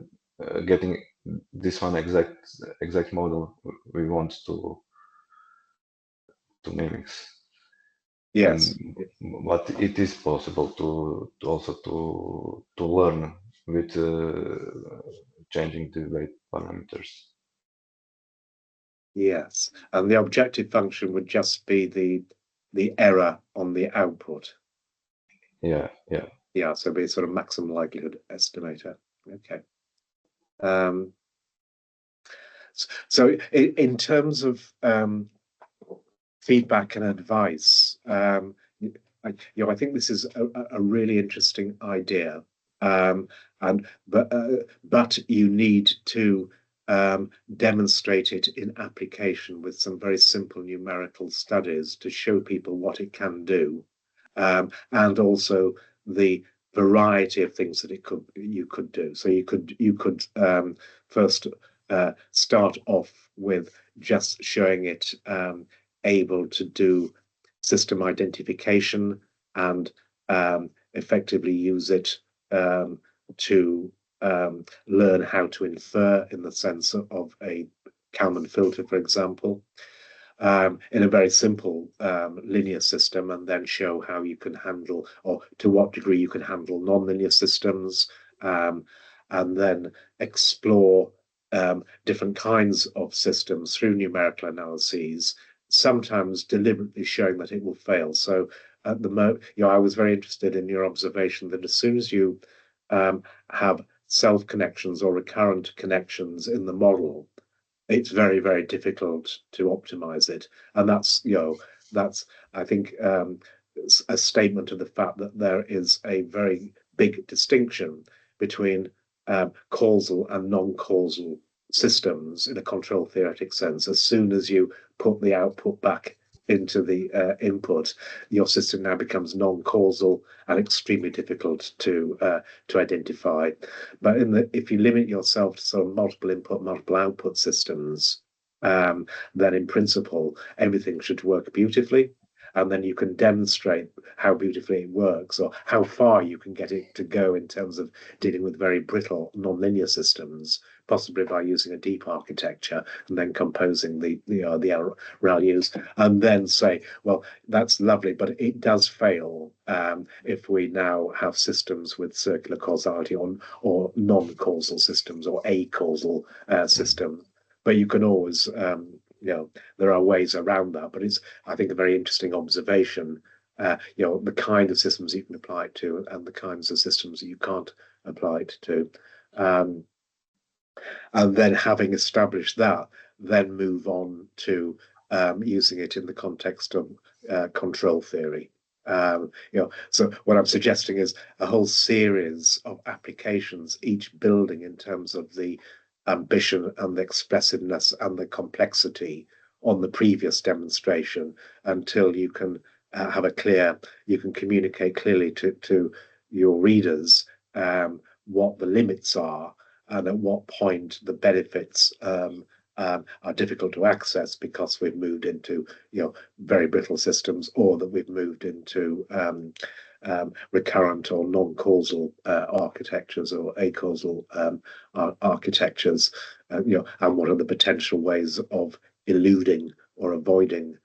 getting this one exact model we want to mimic. Yes. But it is possible to also to learn with changing the weight parameters. Yes, and the objective function would just be the error on the output. Yeah. Yeah, so it'd be a sort of maximum likelihood estimator. Okay. So in terms of feedback and advice, I think this is a really interesting idea, but you need to demonstrate it in application with some very simple numerical studies to show people what it can do, and also the variety of things that you could do. So you could first start off with just showing it able to do system identification and effectively use it to learn how to infer in the sense of a Kalman filter, for example, in a very simple linear system, and then show how you can handle, or to what degree you can handle nonlinear systems, and then explore different kinds of systems through numerical analyses, sometimes deliberately showing that it will fail. So at the moment, I was very interested in your observation that as soon as you have self connections or recurrent connections in the model, it's very, very difficult to optimize it. And that's, I think, a statement of the fact that there is a very big distinction between causal and non-causal systems in a control theoretic sense. As soon as you put the output back into the input, your system now becomes non-causal and extremely difficult to identify. But if you limit yourself to sort of multiple input, multiple output systems, then in principle everything should work beautifully. And then you can demonstrate how beautifully it works, or how far you can get it to go in terms of dealing with very brittle nonlinear systems, possibly by using a deep architecture and then composing the values, and then say, well, that's lovely, but it does fail if we now have systems with circular causality or non-causal systems or acausal systems. But you can always there are ways around that, but it's, I think, a very interesting observation. The kind of systems you can apply it to, and the kinds of systems that you can't apply it to. And then, having established that, then move on to using it in the context of control theory. So what I'm suggesting is a whole series of applications, each building in terms of the ambition and the expressiveness and the complexity on the previous demonstration, until you can you can communicate clearly to your readers what the limits are, and at what point the benefits are difficult to access because we've moved into very brittle systems, or that we've moved into recurrent or non-causal architectures or acausal architectures, and what are the potential ways of eluding or avoiding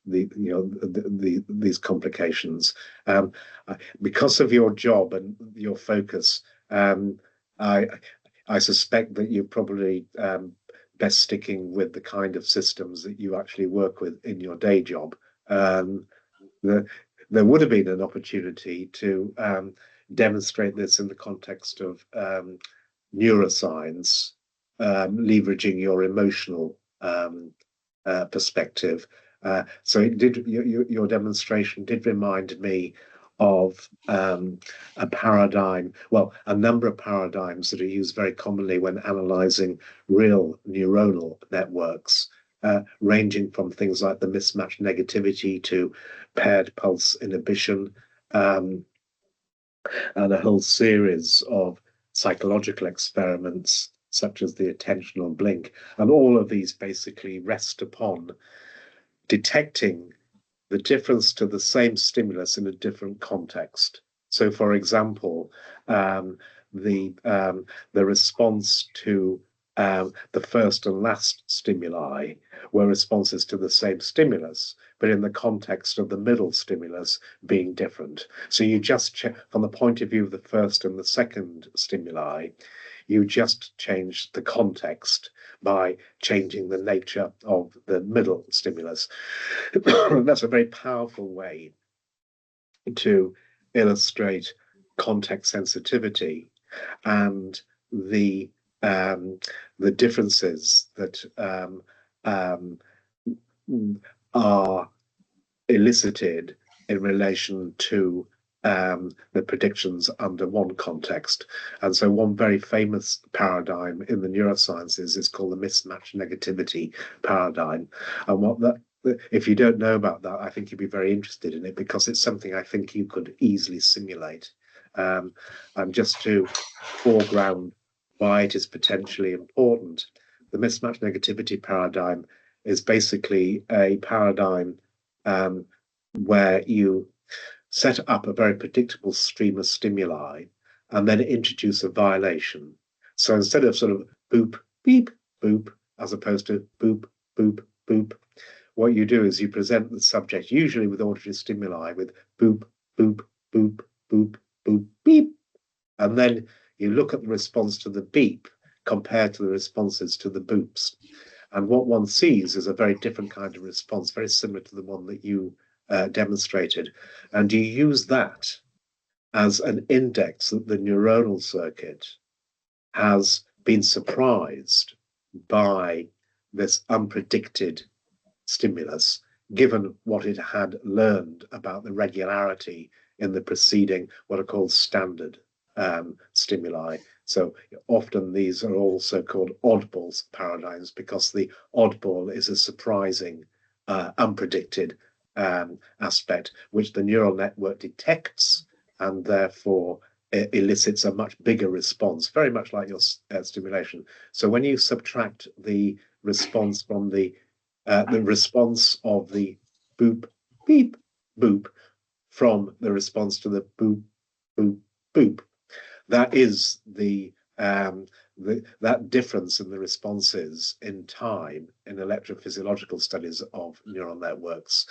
these complications. Because of your job and your focus, I suspect that you're probably best sticking with the kind of systems that you actually work with in your day job. There would have been an opportunity to demonstrate this in the context of neuroscience, leveraging your emotional perspective. So your demonstration did remind me of a paradigm, well, a number of paradigms that are used very commonly when analyzing real neuronal networks, ranging from things like the mismatch negativity to paired pulse inhibition, and a whole series of psychological experiments such as the attentional blink. And all of these basically rest upon detecting the difference to the same stimulus in a different context. So, for example, the response to the first and last stimuli were responses to the same stimulus, but in the context of the middle stimulus being different. So you just check from the point of view of the first and the second stimuli, you just change the context by changing the nature of the middle stimulus. That's a very powerful way to illustrate context sensitivity and the differences that are elicited in relation to the predictions under one context. And so one very famous paradigm in the neurosciences is called the mismatch negativity paradigm. And what that, if you don't know about that, I think you'd be very interested in it, because it's something I think you could easily simulate. And just to foreground why it is potentially important. The mismatch negativity paradigm is basically a paradigm where you set up a very predictable stream of stimuli and then introduce a violation. So instead of sort of boop, beep, boop, as opposed to boop, boop, boop, what you do is you present the subject, usually with auditory stimuli, with boop, boop, boop, boop, boop, beep. And then you look at the response to the beep compared to the responses to the boops. And what one sees is a very different kind of response, very similar to the one that you demonstrated. And you use that as an index that the neuronal circuit has been surprised by this unpredicted stimulus, given what it had learned about the regularity in the preceding, what are called standard stimuli. So often these are also called oddball paradigms because the oddball is a surprising, unpredicted aspect, which the neural network detects and therefore elicits a much bigger response, very much like your stimulation. So when you subtract the response from the response of the boop, beep, boop from the response to the boop, boop, boop, that is that difference in the responses in time in electrophysiological studies of neural networks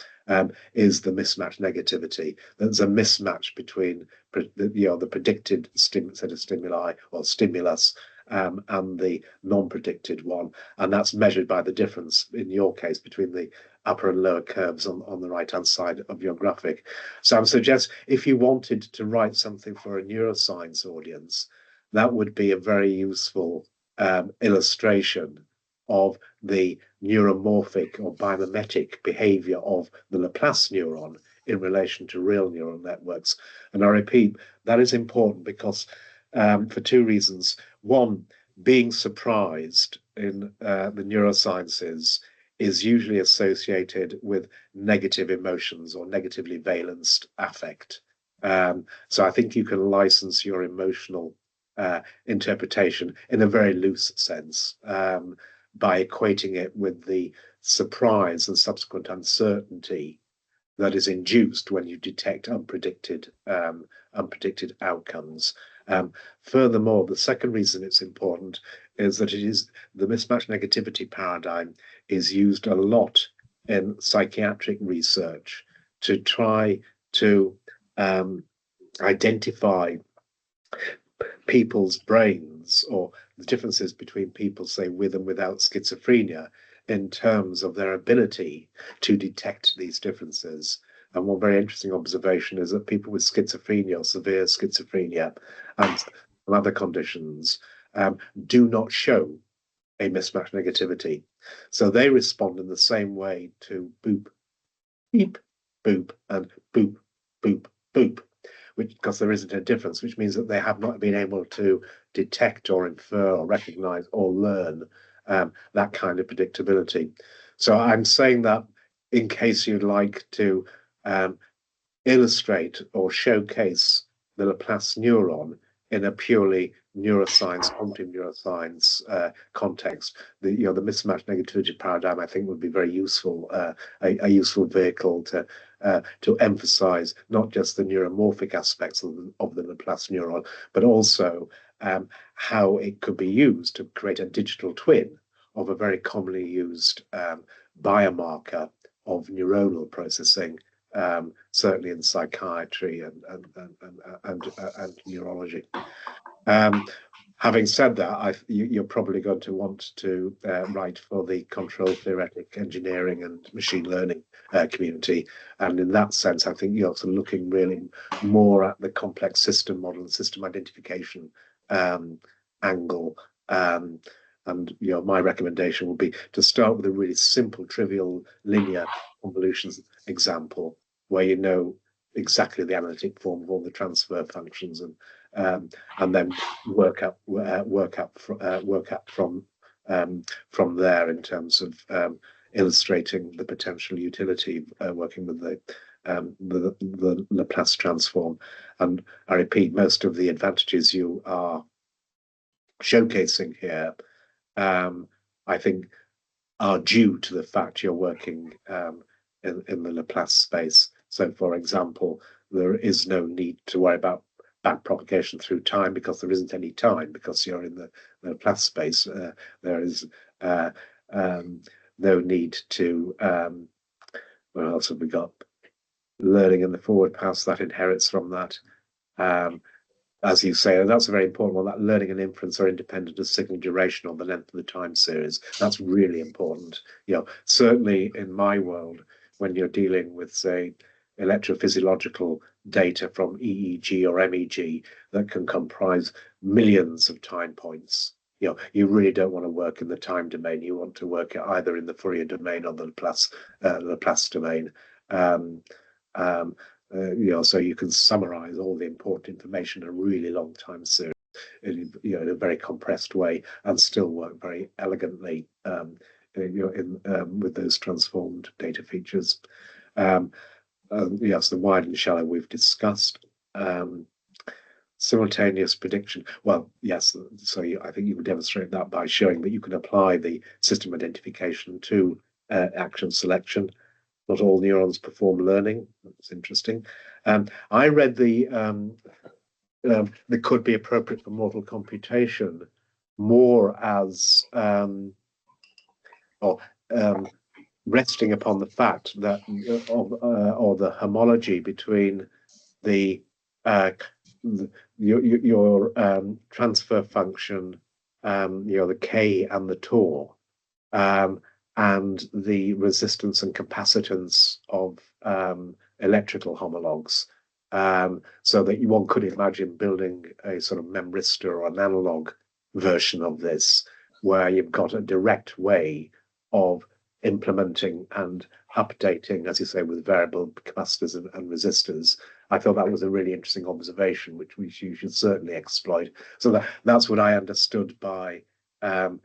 is the mismatch negativity. There's a mismatch between the predicted set of stimuli or stimulus and the non-predicted one, and that's measured by the difference in your case between the upper and lower curves on the right-hand side of your graphic. So I suggest if you wanted to write something for a neuroscience audience, that would be a very useful illustration of the neuromorphic or biomimetic behavior of the Laplace neuron in relation to real neural networks. And I repeat, that is important because for two reasons. One, being surprised in the neurosciences is usually associated with negative emotions or negatively valenced affect. So I think you can license your emotional interpretation in a very loose sense by equating it with the surprise and subsequent uncertainty that is induced when you detect unpredicted outcomes. Furthermore, the second reason it's important is that the mismatch negativity paradigm is used a lot in psychiatric research to try to identify people's brains or the differences between people, say, with and without schizophrenia in terms of their ability to detect these differences. And one very interesting observation is that people with schizophrenia or severe schizophrenia and other conditions do not show a mismatch negativity. So they respond in the same way to boop, beep, boop, and boop, boop, boop, because there isn't a difference, which means that they have not been able to detect or infer or recognize or learn that kind of predictability. So I'm saying that in case you'd like to illustrate or showcase the Laplace neuron in a purely neuroscience, quantum neuroscience context, the mismatch negativity paradigm, I think, would be very useful, a useful vehicle to emphasize not just the neuromorphic aspects of the Laplace neuron, but also how it could be used to create a digital twin of a very commonly used biomarker of neuronal processing, certainly in psychiatry and neurology. Having said that, you're probably going to want to write for the control theoretic engineering and machine learning community. And in that sense, I think you're also looking really more at the complex system model and system identification angle. And my recommendation would be to start with a really simple, trivial, linear convolutions example where you know exactly the analytic form of all the transfer functions, and then work up from there in terms of illustrating the potential utility working with the Laplace transform. And I repeat, most of the advantages you are showcasing here, I think, are due to the fact you're working in the Laplace space. So, for example, there is no need to worry about back propagation through time because there isn't any time because you're in the Laplace space. There is no need to, what else have we got? Learning in the forward pass that inherits from that. As you say, and that's a very important one, that learning and inference are independent of signal duration or the length of the time series. That's really important. Certainly in my world, when you're dealing with, say, electrophysiological data from EEG or MEG that can comprise millions of time points, you really don't want to work in the time domain. You want to work either in the Fourier domain or the Laplace domain. So you can summarize all the important information in a really long time series in a very compressed way and still work very elegantly with those transformed data features. Yes, the wide and shallow we've discussed. Simultaneous prediction. Well, yes, so I think you can demonstrate that by showing that you can apply the system identification to action selection. Not all neurons perform learning. That's interesting. I read that could be appropriate for model computation more as resting upon the fact that or the homology between your transfer function, the K and the tau. And the resistance and capacitance of electrical homologues, so that one could imagine building a sort of memristor or an analog version of this, where you've got a direct way of implementing and updating, as you say, with variable capacitors and resistors. I thought that was a really interesting observation, which you should certainly exploit. So that's what I understood by the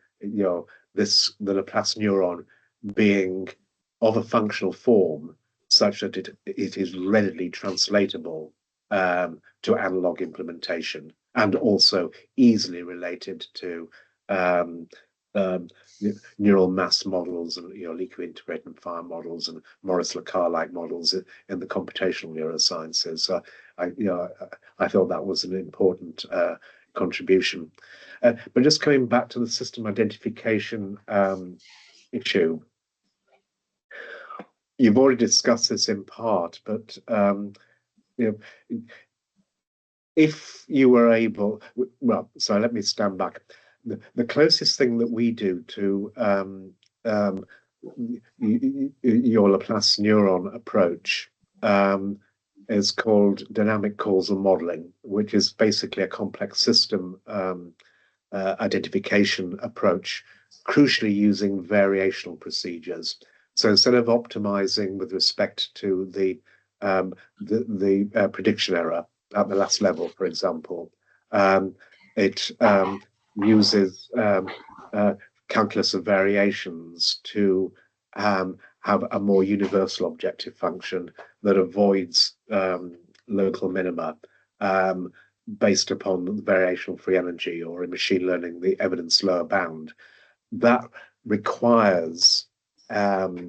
Laplace neuron being of a functional form such that it is readily translatable to analog implementation, and also easily related to neural mass models and Liku integrated and fire models and Morris-Lacar-like models in the computational neurosciences. I thought that was an important contribution. But just coming back to the system identification issue, you've already discussed this in part, but if you were able, so let me stand back. The closest thing that we do to your Laplace neuron approach is called dynamic causal modeling, which is basically a complex system identification approach, crucially using variational procedures. So instead of optimizing with respect to the prediction error at the last level, for example, it uses calculus of variations to have a more universal objective function that avoids local minima based upon the variational free energy, or in machine learning, the evidence lower bound. That requires a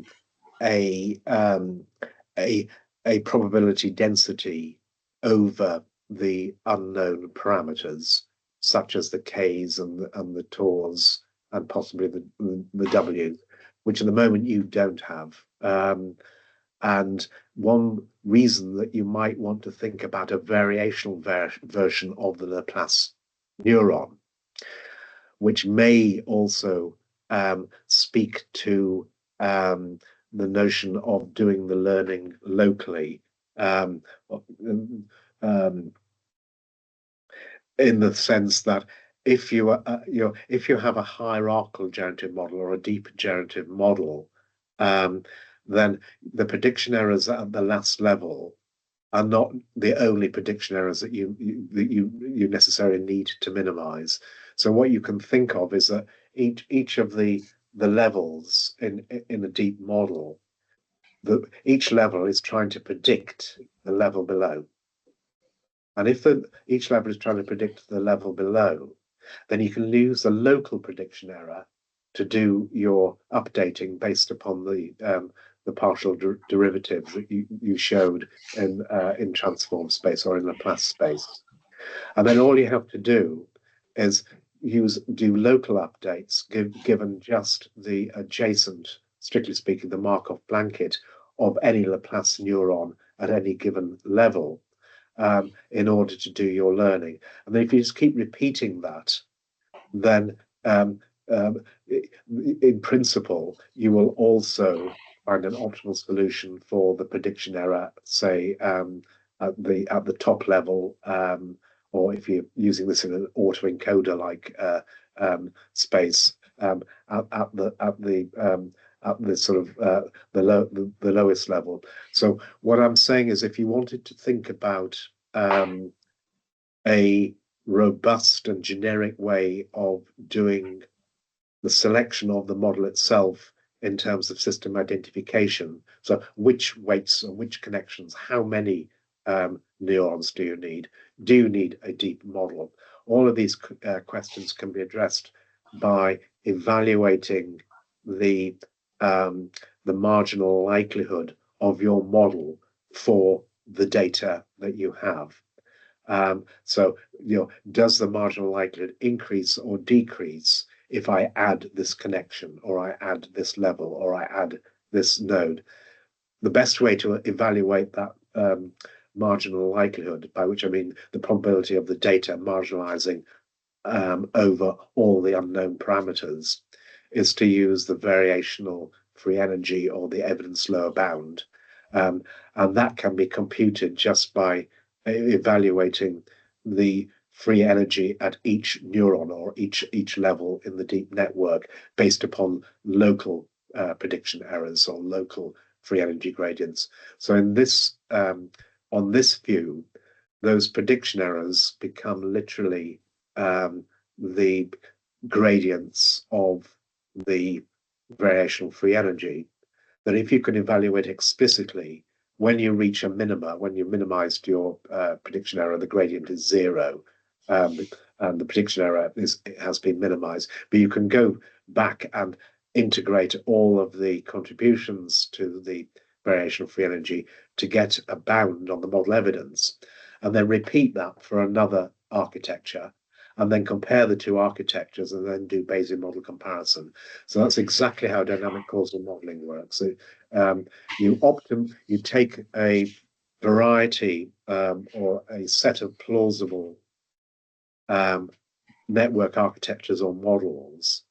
probability density over the unknown parameters, such as the Ks and the taus and possibly the W, which at the moment you don't have. And one reason that you might want to think about a variational version of the Laplace neuron, which may also speak to the notion of doing the learning locally, in the sense that if you have a hierarchical generative model or a deep generative model, then the prediction errors at the last level are not the only prediction errors that you necessarily need to minimize. So what you can think of is that each of the levels in a deep model, each level is trying to predict the level below. And if each level is trying to predict the level below, then you can use the local prediction error to do your updating based upon the partial derivatives that you showed in transform space or in Laplace space. And then all you have to do is do local updates given just the adjacent, strictly speaking, the Markov blanket of any Laplace neuron at any given level in order to do your learning. And then if you just keep repeating that, then in principle, you will also find an optimal solution for the prediction error, say at the top level, or if you're using this in an autoencoder like space at the sort of the lowest level. So what I'm saying is, if you wanted to think about a robust and generic way of doing the selection of the model itself in terms of system identification. So which weights and which connections, how many neurons do you need? Do you need a deep model? All of these questions can be addressed by evaluating the marginal likelihood of your model for the data that you have. So, does the marginal likelihood increase or decrease if I add this connection, or I add this level, or I add this node? The best way to evaluate that marginal likelihood, by which I mean the probability of the data marginalizing over all the unknown parameters, is to use the variational free energy or the evidence lower bound. And that can be computed just by evaluating the free energy at each neuron or each level in the deep network based upon local prediction errors or local free energy gradients. So in this on this view, those prediction errors become literally the gradients of the variational free energy. That if you can evaluate explicitly, when you reach a minima, when you minimized your prediction error, the gradient is zero, and the prediction error has been minimized. But you can go back and integrate all of the contributions to the variational free energy to get a bound on the model evidence, and then repeat that for another architecture, and then compare the two architectures and then do Bayesian model comparison. So that's exactly how dynamic causal modeling works. So, you take a variety or a set of plausible network architectures or models.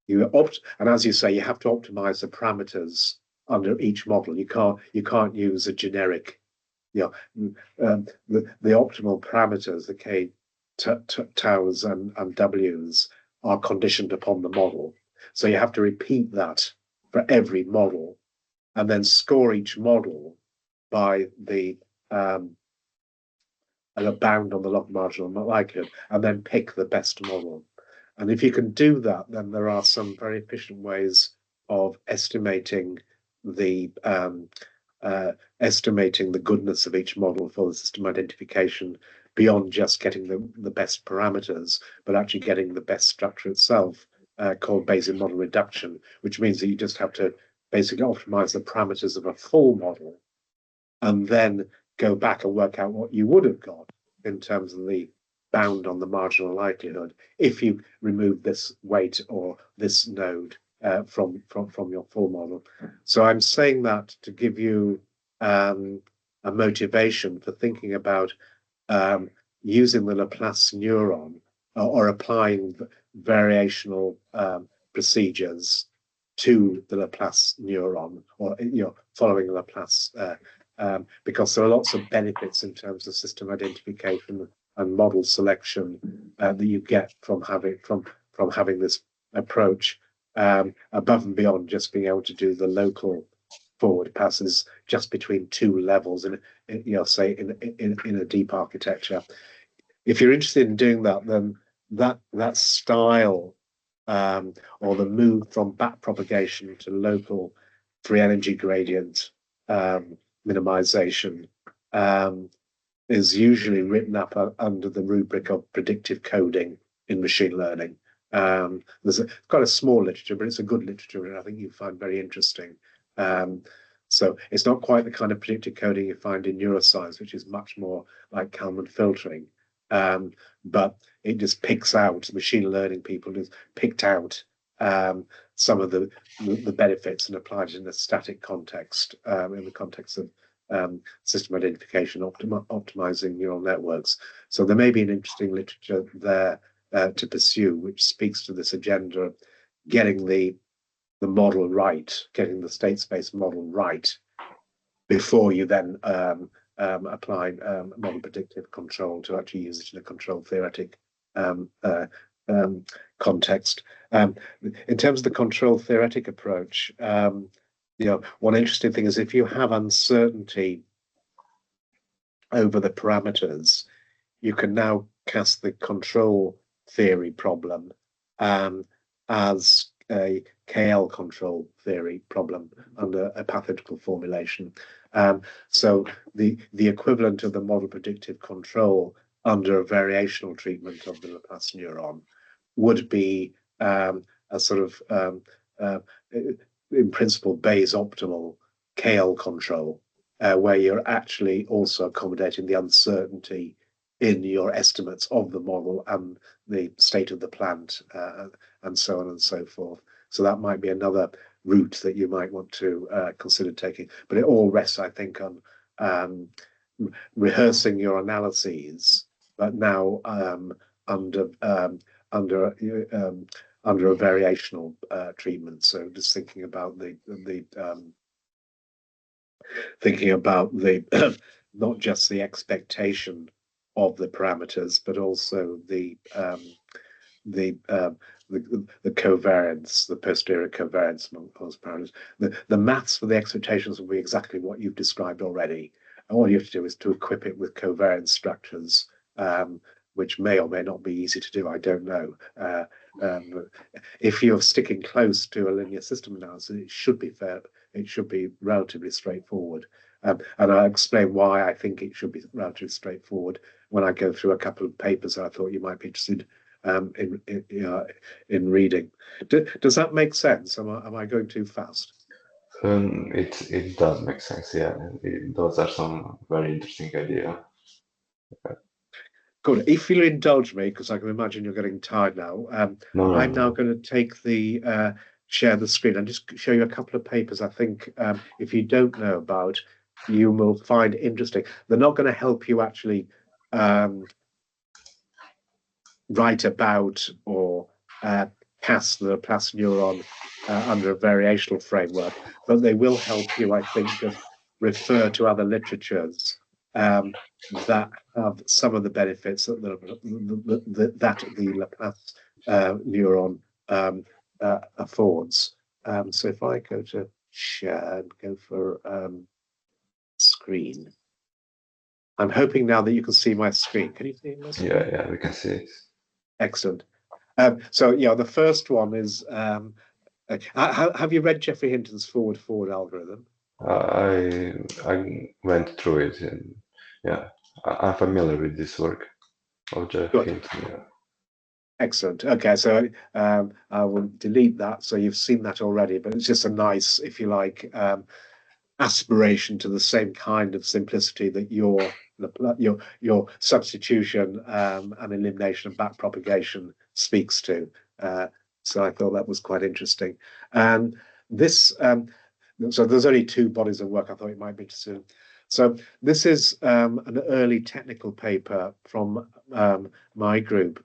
And as you say, you have to optimize the parameters under each model. You can't use a generic, the optimal parameters, the K taus and Ws, are conditioned upon the model. So you have to repeat that for every model, and then score each model by the bound on the log marginal likelihood, and then pick the best model. And if you can do that, then there are some very efficient ways of estimating the goodness of each model for the system identification, beyond just getting the best parameters, but actually getting the best structure itself, called Bayesian model reduction, which means that you just have to basically optimize the parameters of a full model and then go back and work out what you would have got in terms of the bound on the marginal likelihood if you remove this weight or this node from your full model. So I'm saying that to give you a motivation for thinking about using the Laplace neuron or applying variational procedures to the Laplace neuron, or following Laplace, because there are lots of benefits in terms of system identification and model selection that you get from having this approach, above and beyond just being able to do the local forward passes just between two levels say in a deep architecture. If you're interested in doing that, then that style, or the move from back propagation to local free energy gradient minimization, is usually written up under the rubric of predictive coding. in machine learning. There's quite a small literature, but it's a good literature, and I think you find very interesting. So it's not quite the kind of predictive coding you find in neuroscience, which is much more like Kalman filtering. But it just picks out, machine learning people just picked out some of the benefits and applied it in a static context, in the context of system identification, optimizing neural networks. So there may be an interesting literature there to pursue, which speaks to this agenda of getting the model right, getting the state space model right, before you then apply model predictive control to actually use it in a control theoretic context. In terms of the control theoretic approach, one interesting thing is if you have uncertainty over the parameters, you can now cast the control theory problem as a KL control theory problem under a pathological formulation. So the equivalent of the model predictive control under a variational treatment of the Laplace neuron would be a sort of, in principle, Bayes optimal KL control, where you're actually also accommodating the uncertainty in your estimates of the model and the state of the plant, and so on and so forth. So that might be another route that you might want to consider taking. But it all rests, I think, on rehearsing your analyses, but now under a variational treatment. So just thinking about the not just the expectation of the parameters, but also the covariance, the posterior covariance among those parameters. The maths for the expectations will be exactly what you've described already. And all you have to do is to equip it with covariance structures, which may or may not be easy to do. I don't know. If you're sticking close to a linear system analysis, it should be fair. It should be relatively straightforward. And I'll explain why I think it should be relatively straightforward when I go through a couple of papers that I thought you might be interested in reading. Does that make sense? Am I going too fast? It does make sense. Yeah, those are some very interesting ideas. Good. If you'll indulge me, because I can imagine you're getting tired now, I'm now going to take the share the screen and just show you a couple of papers I think if you don't know about, you will find interesting. They're not going to help you actually write about or cast the Laplace neuron under a variational framework, but they will help you, I think, just refer to other literatures that have some of the benefits that the Laplace neuron affords. So if I go to share and go for screen, I'm hoping now that you can see my screen. Can you see my screen? Yeah, we can see it. Excellent. So yeah, the first one is, have you read Geoffrey Hinton's forward algorithm? I went through it, and yeah, I'm familiar with this work of Geoffrey Hinton. Yeah. Excellent. Okay, so I will delete that. So you've seen that already, but it's just a nice, if you like, aspiration to the same kind of simplicity that your substitution and elimination of backpropagation speaks to. So I thought that was quite interesting. And this, so there's only two bodies of work I thought you might be interested in. So this is an early technical paper from my group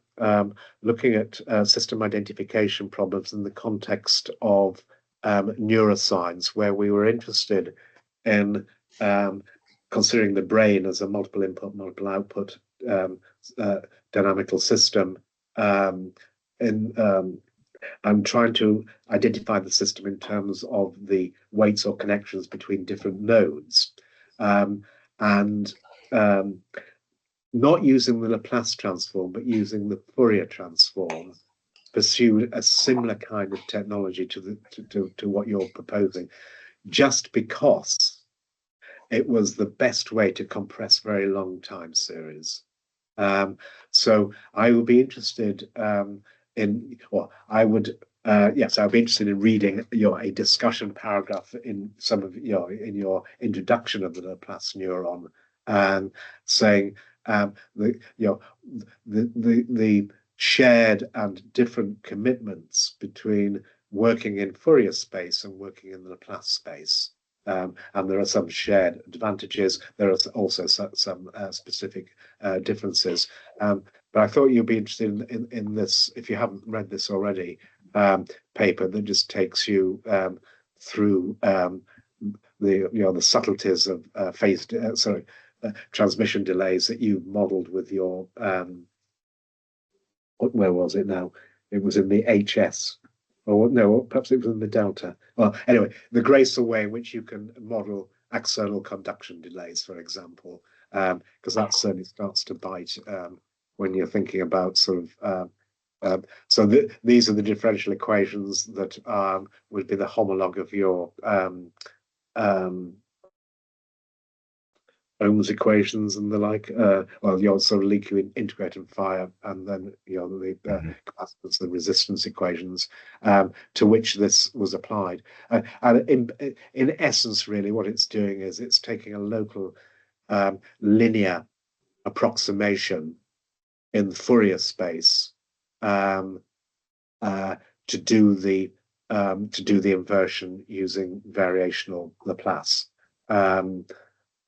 looking at system identification problems in the context of neuroscience, where we were interested in considering the brain as a multiple input, multiple output dynamical system, I'm trying to identify the system in terms of the weights or connections between different nodes, and not using the Laplace transform, but using the Fourier transform, pursued a similar kind of technology to what you're proposing, just because it was the best way to compress very long time series. So I would be interested in, or I would, yes, I'd be interested in reading a discussion paragraph in some of in your introduction of the Laplace neuron, and saying the shared and different commitments between working in Fourier space and working in the Laplace space. And there are some shared advantages. There are also some specific differences. But I thought you'd be interested in this, if you haven't read this already, paper that just takes you through the subtleties of transmission delays that you modelled with your where was it now? It was in the HS. Or no, perhaps it was in the delta. Well, anyway, the graceful way in which you can model axonal conduction delays, for example, because that certainly starts to bite when you're thinking about sort of. These are the differential equations that would be the homologue of your Ohm's equations and the like. Well, your sort of liquid integrated fire, and then the capacitance, the resistance equations, to which this was applied. And in essence, really, what it's doing is it's taking a local linear approximation in Fourier space to do the inversion using variational Laplace.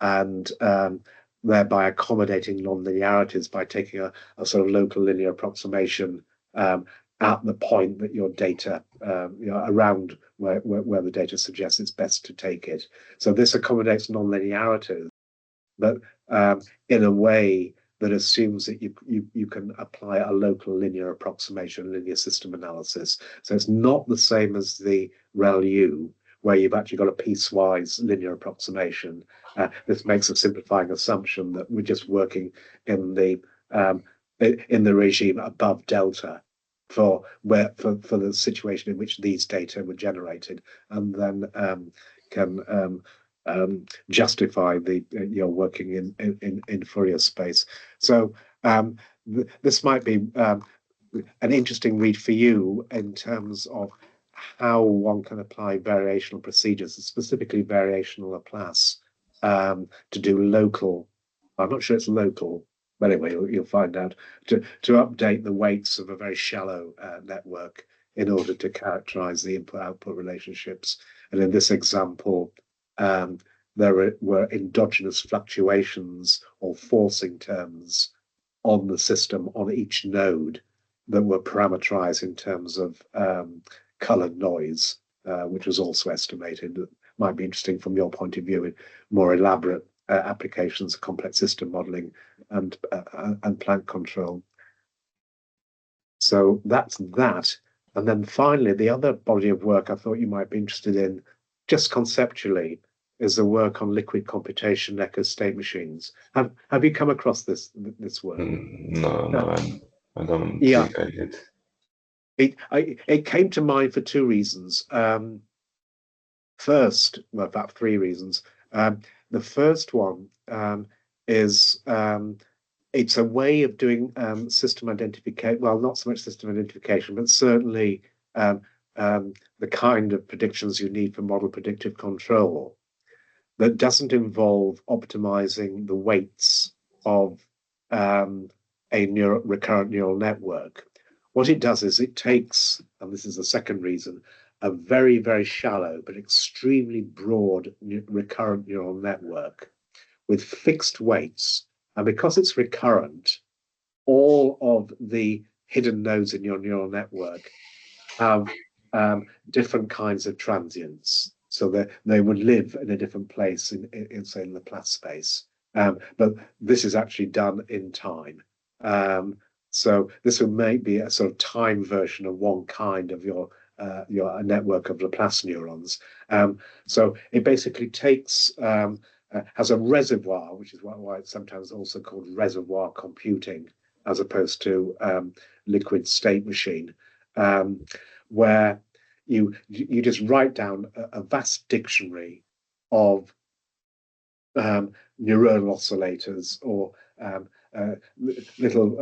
And thereby accommodating nonlinearities by taking a sort of local linear approximation at the point that your data, around where the data suggests it's best to take it. So this accommodates nonlinearities, but in a way that assumes that you can apply a local linear approximation, linear system analysis. So it's not the same as the ReLU, where you've actually got a piecewise linear approximation. This makes a simplifying assumption that we're just working in the regime above delta for the situation in which these data were generated, and then can justify your working in Fourier space. So this might be an interesting read for you in terms of how one can apply variational procedures, specifically variational Laplace, to do local. I'm not sure it's local, but anyway, you'll find out, to update the weights of a very shallow network in order to characterize the input-output relationships. And in this example, there were endogenous fluctuations or forcing terms on the system on each node that were parameterized in terms of colored noise, which was also estimated. That might be interesting from your point of view in more elaborate applications of complex system modeling and Planck control. So that's that. And then finally, the other body of work I thought you might be interested in, just conceptually, is the work on liquid computation echo state machines. Have you come across this work? No, I don't think I did. It came to mind for two reasons. First, well, about three reasons. The first one is it's a way of doing system identification. Well, not so much system identification, but certainly the kind of predictions you need for model predictive control that doesn't involve optimizing the weights of a recurrent neural network. What it does is it takes, and this is the second reason, a very, very shallow but extremely broad recurrent neural network with fixed weights. And because it's recurrent, all of the hidden nodes in your neural network have different kinds of transients. So they would live in a different place in say, Laplace space. But this is actually done in time. So this would be a sort of time version of one kind of your network of Laplace neurons. So it basically takes has a reservoir, which is why it's sometimes also called reservoir computing, as opposed to liquid state machine, where you just write down a vast dictionary of neuronal oscillators or little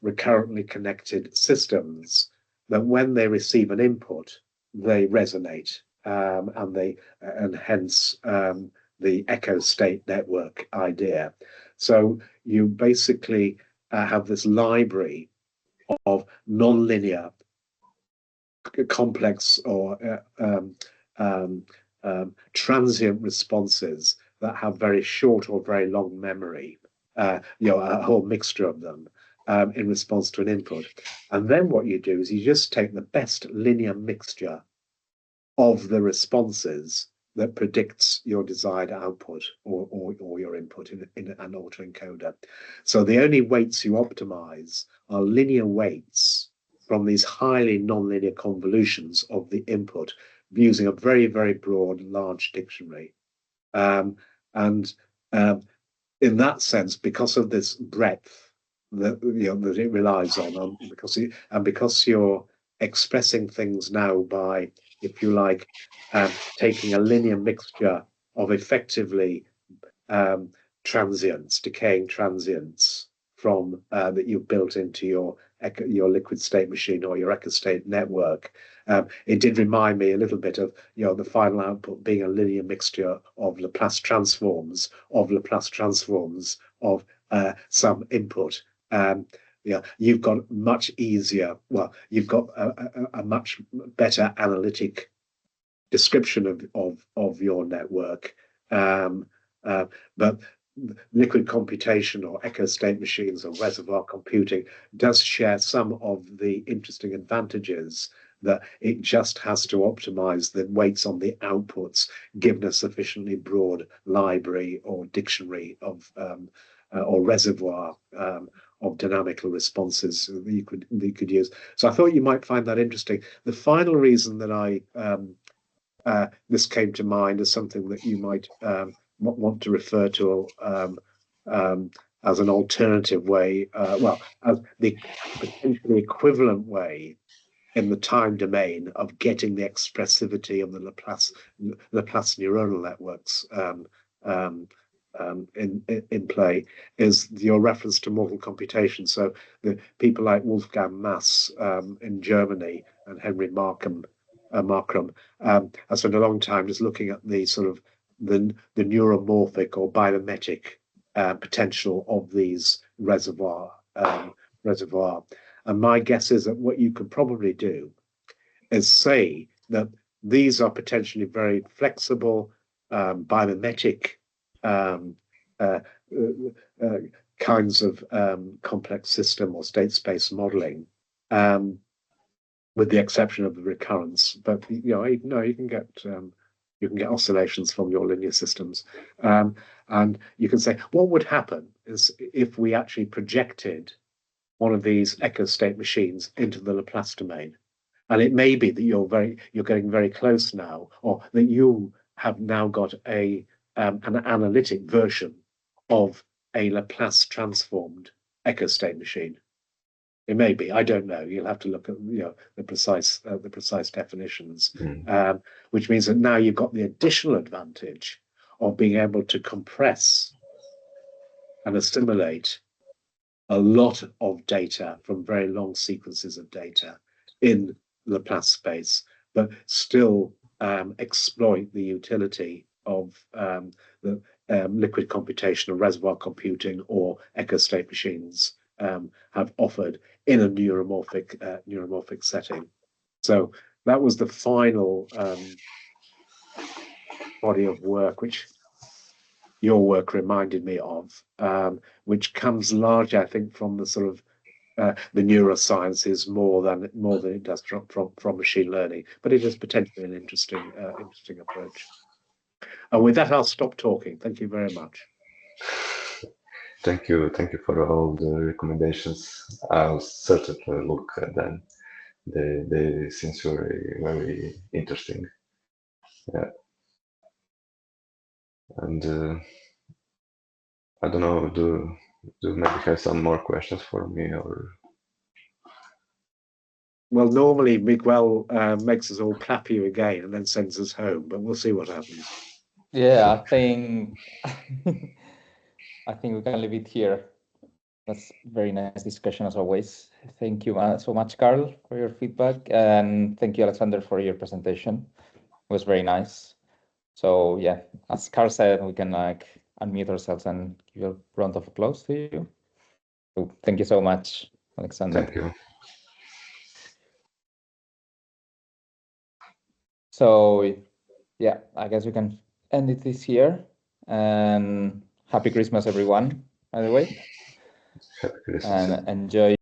recurrently connected systems that when they receive an input, they resonate, and hence the echo state network idea. So you basically have this library of nonlinear, complex or transient responses that have very short or very long memory, a whole mixture of them in response to an input. And then what you do is you just take the best linear mixture of the responses that predicts your desired output or your input in an autoencoder. So the only weights you optimize are linear weights from these highly nonlinear convolutions of the input using a very, very broad, large dictionary. And in that sense, because of this breadth that that it relies on, because you're expressing things now by, if you like, taking a linear mixture of effectively transients, decaying transients from that you've built into your liquid state machine or your echo state network. It did remind me a little bit of the final output being a linear mixture of Laplace transforms of some input. You've got much easier. Well, you've got a much better analytic description of your network, but liquid computation or echo state machines or reservoir computing does share some of the interesting advantages that it just has to optimize the weights on the outputs given a sufficiently broad library or dictionary of or reservoir of dynamical responses that you could use. So I thought you might find that interesting. The final reason that this came to mind as something that you might want to refer to as an alternative way, as the potentially equivalent way in the time domain of getting the expressivity of the Laplace neuronal networks in play is your reference to mortal computation. So the people like Wolfgang Mass in Germany and Henry Markram I spent a long time just looking at the sort of the neuromorphic or biomimetic potential of these reservoir. And my guess is that what you could probably do is say that these are potentially very flexible biomimetic kinds of complex system or state space modeling. With the exception of the recurrence, but you can get oscillations from your linear systems, and you can say what would happen is if we actually projected one of these echo state machines into the Laplace domain, and it may be that you're getting very close now, or that you have now got an analytic version of a Laplace transformed echo state machine. It may be. I don't know. You'll have to look at the precise definitions, which means that now you've got the additional advantage of being able to compress and assimilate a lot of data from very long sequences of data in Laplace space, but still exploit the utility of the liquid computation or reservoir computing or echo state machines have offered in a neuromorphic setting. So that was the final body of work, which your work reminded me of, which comes largely, I think, from the sort of the neurosciences more than it does from machine learning. But it is potentially an interesting approach. And with that, I'll stop talking. Thank you very much. Thank you for all the recommendations. I'll certainly look at them. They seem very interesting. Yeah. And I don't know, do maybe have some more questions for me, or? Well, normally Miguel makes us all clap you again and then sends us home, but we'll see what happens. Yeah, I think I think we can leave it here. That's very nice discussion as always. Thank you so much, Carl, for your feedback, and thank you, Alexander, for your presentation. It was very nice. So yeah, as Carl said, we can like unmute ourselves and give a round of applause to you. So thank you so much, Alexander. Thank you. So yeah, I guess we can end it this year. And happy Christmas, everyone, by the way. Happy Christmas. And enjoy